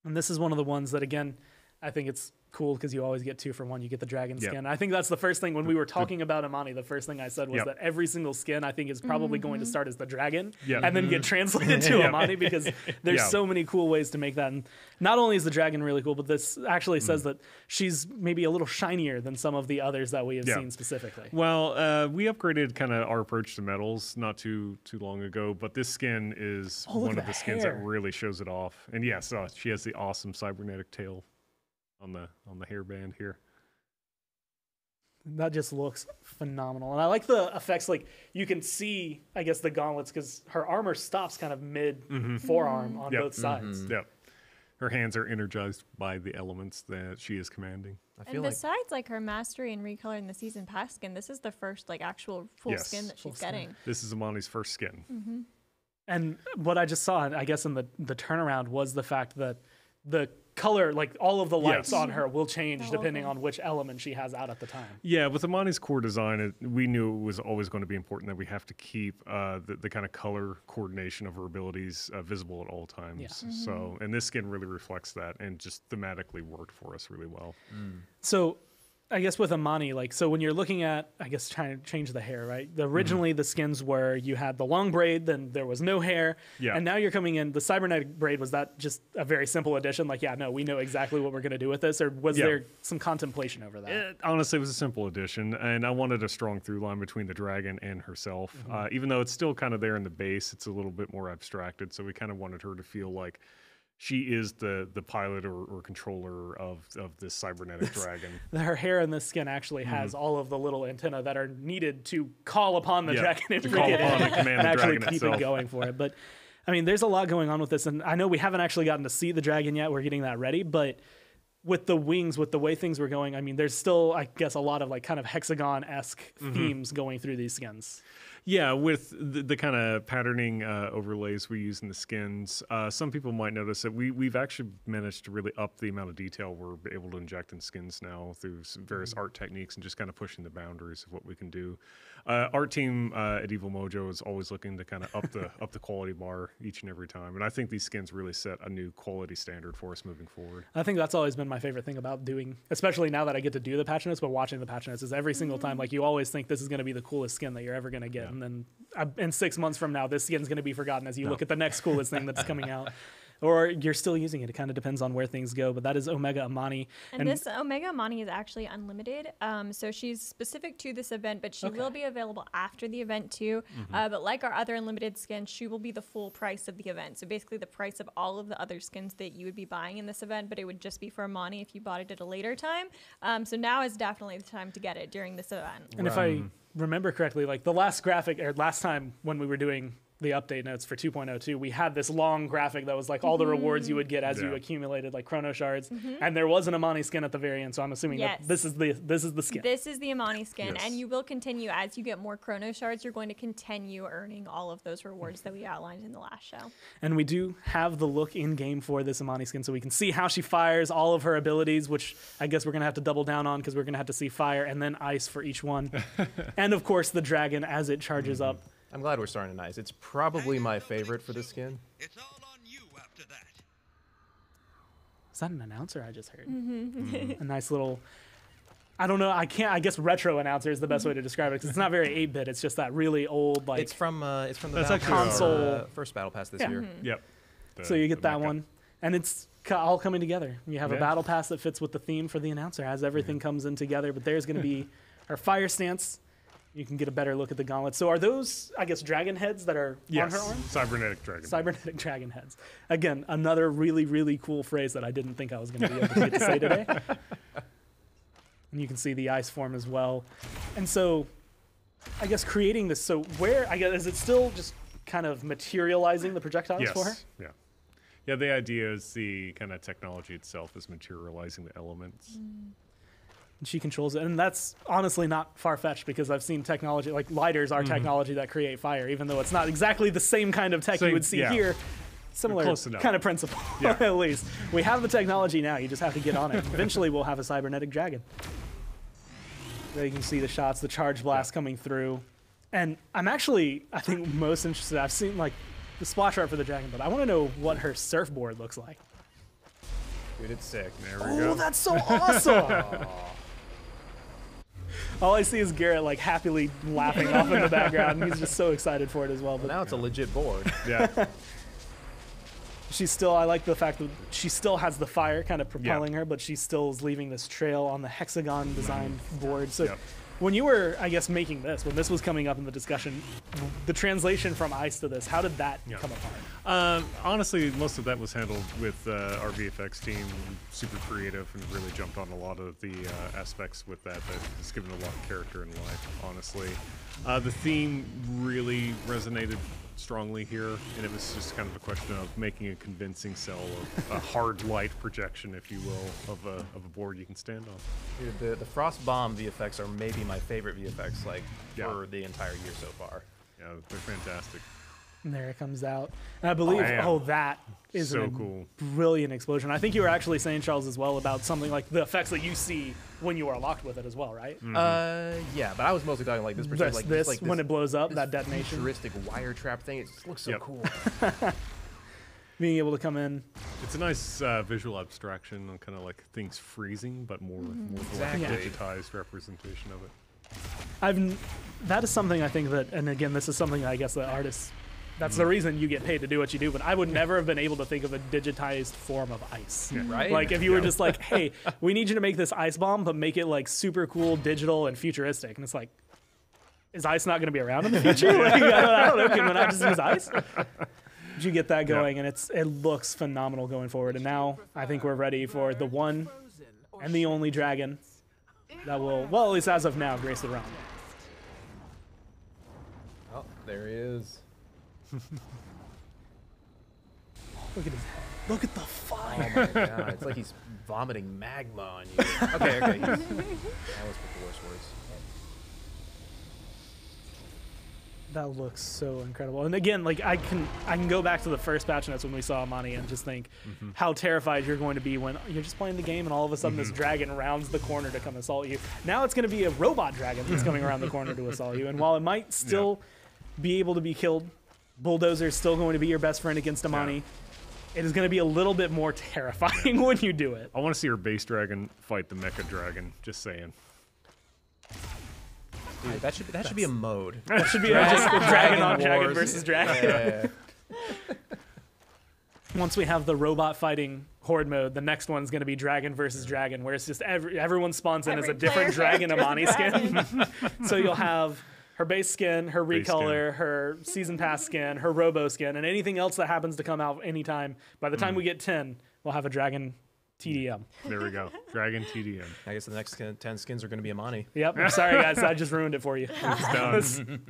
And this is one of the ones that, again, I think it's cool because you always get 2 for 1. You get the dragon skin. I think that's the first thing when we were talking about Imani. The first thing I said was that every single skin I think is probably going to start as the dragon and then get translated to Imani because there's so many cool ways to make that. And not only is the dragon really cool, but this actually says that she's maybe a little shinier than some of the others that we have seen specifically. Well, we upgraded kind of our approach to metals not too long ago, but this skin is one of the skins that really shows it off. And yes, she has the awesome cybernetic tail on the hairband here. That just looks phenomenal. And I like the effects, like you can see, I guess, the gauntlets because her armor stops kind of mid forearm on both sides. Yep. Her hands are energized by the elements that she is commanding. And besides like her mastery and recoloring the season pass skin, this is the first like actual full skin that she's getting. This is Imani's first skin. And what I just saw, I guess, in the turnaround was the fact that the color, like all of the lights on her will change depending on which element she has out at the time. Yeah, with Imani's core design, we knew it was always going to be important that we have to keep the kind of color coordination of her abilities visible at all times. So, and this skin really reflects that and just thematically worked for us really well. So I guess with Imani, like, so when you're looking at, I guess, trying to change the hair, right? Originally, the skins were you had the long braid, then there was no hair. And now you're coming in, the cybernetic braid, was that just a very simple addition? Like, we know exactly what we're going to do with this? Or was there some contemplation over that? Honestly, it was a simple addition. And I wanted a strong through line between the dragon and herself. Even though it's still kind of there in the base, it's a little bit more abstracted. So we kind of wanted her to feel like she is the pilot or controller of this cybernetic dragon. Her hair in this skin actually has all of the little antennae that are needed to call upon the dragon and call upon and command the actually dragon keep itself. it going for it. But I mean, there's a lot going on with this, and I know we haven't actually gotten to see the dragon yet. We're getting that ready, but with the wings, with the way things were going, I mean, there's still, I guess, a lot of like kind of hexagon-esque themes going through these skins. Yeah, with the kind of patterning overlays we use in the skins, some people might notice that we've actually managed to really up the amount of detail we're able to inject in skins now through some various art techniques and just kind of pushing the boundaries of what we can do. Art team at Evil Mojo is always looking to kind of up the quality bar each and every time, and I think these skins really set a new quality standard for us moving forward. I think that's always been my favorite thing about doing, especially now that I get to do the patch notes, but watching the patch notes is every single time, like you always think this is going to be the coolest skin that you're ever going to get. And then in 6 months from now, this skin's going to be forgotten as you look at the next coolest thing that's coming out. Or you're still using it. It kind of depends on where things go. But that is Omega Imani. And this Omega Imani is actually unlimited. So she's specific to this event, but she will be available after the event too. But like our other unlimited skins, she will be the full price of the event. So basically the price of all of the other skins that you would be buying in this event, but it would just be for Imani if you bought it at a later time. So now is definitely the time to get it during this event. And if I remember correctly, like the last graphic, or last time when we were doing the update notes for 2.02, we had this long graphic that was like all the rewards you would get as you Yeah. accumulated like chrono shards, and there was an Amani skin at the very end. So I'm assuming Yes. that this is the skin. This is the Amani skin, Yes. and you will continue as you get more chrono shards. You're going to continue earning all of those rewards that we outlined in the last show. And we do have the look in game for this Amani skin, so we can see how she fires all of her abilities, which I guess we're gonna have to double down on because we're gonna have to see fire and then ice for each one, and of course the dragon as it charges up. I'm glad we're starting nice. It's probably my favorite for this skin. It's all on you after that. Is that an announcer I just heard? A nice little. I don't know. I guess retro announcer is the best way to describe it because it's not very 8-bit. It's just that really old like. It's from the That's Valve actually our- console. first battle pass this Yeah. year. Yep. So you get The that mecha. one, and it's all coming together. You have a Yeah. battle pass that fits with the theme for the announcer as everything comes in together. But there's going to be our fire stance. You can get a better look at the gauntlet. So are those, I guess, dragon heads that are Yes. on her arm? Cybernetic dragon. Cybernetic dragon heads. Again, another really, really cool phrase that I didn't think I was going to be able to get to say today. And you can see the ice form as well. And so, I guess creating this, so where, I guess, is it still just kind of materializing the projectiles Yes. for her? Yeah. Yeah. The idea is the kind of technology itself is materializing the elements. And she controls it. And that's honestly not far-fetched because I've seen technology, like lighters are technology that create fire, even though it's not exactly the same kind of tech you Same- would see yeah. here. Similar Close enough. kind of principle, Yeah. at least. We have the technology now. You just have to get on it. Eventually, we'll have a cybernetic dragon. There you can see the shots, the charge blast coming through. And I'm actually, I think, most interested. I've seen, like, the splash art for the dragon, but I want to know what her surfboard looks like. Dude, it's sick. There we Oh, go. that's so awesome! All I see is Garrett, like, happily laughing off in the background. And he's just so excited for it as well. But Now it's a legit board. Yeah. she's still, I like the fact that she still has the fire kind of propelling her, but she still is leaving this trail on the hexagon design board. So Yep. when you were, I guess, making this, when this was coming up in the discussion, the translation from ice to this, how did that come apart? Honestly, most of that was handled with our VFX team. Super creative and really jumped on a lot of the aspects with that. That has given a lot of character and life. Honestly, the theme really resonated strongly here, and it was just kind of a question of making a convincing sell of a hard light projection, if you will, of a board you can stand on. Dude, the Frost Bomb VFX are maybe my favorite VFX Yeah. for the entire year so far. Yeah, they're fantastic. And there it comes out. And I believe, man. that is So a cool. brilliant explosion. I think you were actually saying, Charles, as well, about something like the effects that you see when you are locked with it as well, right? Yeah, but I was mostly talking like this particular, like When it blows up, this that detonation. futuristic wire trap thing. It just looks so Yep. cool. Being able to come in. It's a nice visual abstraction on kind of like things freezing, but more Exactly. like digitized representation of it. That is something I think that, and again, this is something I guess that artists, that's the reason you get paid to do what you do, but I would never have been able to think of a digitized form of ice. Right? Like if you were Yeah. just like, hey, we need you to make this ice bomb, but make it like super cool, digital, and futuristic. And it's like, is ice not going to be around in the future? Like, I don't know, can I just use ice? Did you get that going? And it looks phenomenal going forward. And now I think we're ready for the one and the only dragon that will, well, at least as of now, grace the realm. Oh, there he is. Look at his head. Look at the Oh fire. my god, it's like he's vomiting magma on you. Okay, that was with the worst words. That looks so incredible. And again, like I can go back to the first patch notes when we saw Amani and just think how terrified you're going to be when you're just playing the game and all of a sudden this dragon rounds the corner to come assault you. Now it's going to be a robot dragon that's coming around the corner to assault you. And while it might still be able to be killed, Bulldozer is still going to be your best friend against Amani. It is going to be a little bit more terrifying when you do it. I want to see our base dragon fight the mecha dragon. Just saying. Dude, that should be a mode. That should be just the dragon on dragon Wars. versus dragon. Yeah. Once we have the robot fighting horde mode, the next one's going to be dragon versus dragon, where it's just everyone spawns in as a Every different player dragon Amani skin. So you'll have her base skin, her Base recolor, her season pass skin, her robo skin, and anything else that happens to come out anytime. By the time we get 10, we'll have a dragon TDM. There we go. Dragon TDM. I guess the next 10 skins are going to be Amani. Yep. I'm sorry, guys. I just ruined it for you. It's done.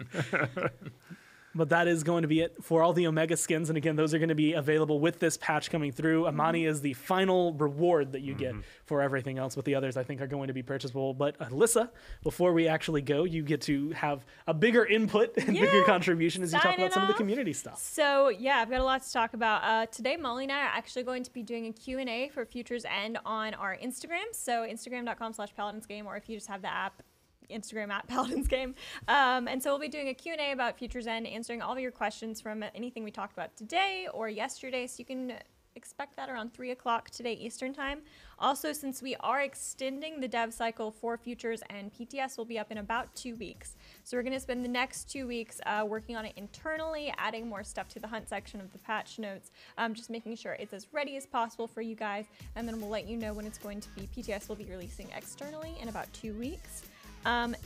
But that is going to be it for all the Omega skins. And again, those are going to be available with this patch coming through. Amani is the final reward that you get for everything else, but the others I think are going to be purchasable. But Alyssa, before we actually go, you get to have a bigger input and bigger contribution as you talk about some of the community stuff. So yeah, I've got a lot to talk about. Today, Molly and I are actually going to be doing a Q&A for Futures End on our Instagram. So instagram.com/paladinsgame, or if you just have the app, Instagram @paladinsgame. And so we'll be doing a Q&A about Futures End, answering all of your questions from anything we talked about today or yesterday. So you can expect that around 3 o'clock today Eastern time. Also, since we are extending the dev cycle for Futures and PTS will be up in about 2 weeks. So we're going to spend the next 2 weeks working on it internally, adding more stuff to the hunt section of the patch notes, just making sure it's as ready as possible for you guys. And then we'll let you know when it's going to be. PTS will be releasing externally in about 2 weeks.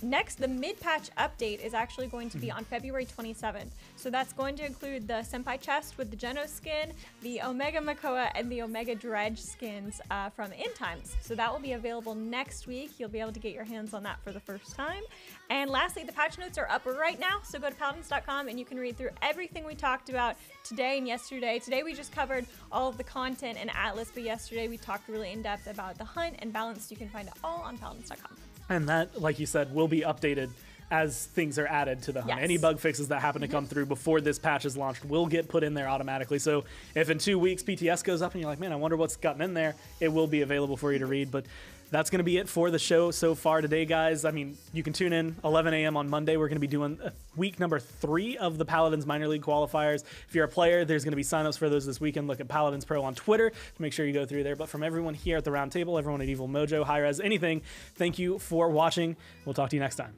Next, the mid-patch update is actually going to be on February 27th. So that's going to include the Senpai chest with the Geno skin, the Omega Makoa, and the Omega Dredge skins from End Times. So that will be available next week. You'll be able to get your hands on that for the first time. And lastly, the patch notes are up right now. So go to paladins.com and you can read through everything we talked about today and yesterday. Today we just covered all of the content in Atlas, but yesterday we talked really in depth about the hunt and balanced. You can find it all on paladins.com. And that, like you said, will be updated as things are added to the hunt. Yes. Any bug fixes that happen to come through before this patch is launched will get put in there automatically. So if in 2 weeks PTS goes up and you're like, man, I wonder what's gotten in there, it will be available for you to read. But that's going to be it for the show so far today, guys. I mean, you can tune in 11 a.m. on Monday. We're going to be doing week number 3 of the Paladins Minor League qualifiers. If you're a player, there's going to be signups for those this weekend. Look at Paladins Pro on Twitter to make sure you go through there. But from everyone here at the round table, everyone at Evil Mojo, Hi-Rez, anything, thank you for watching. We'll talk to you next time.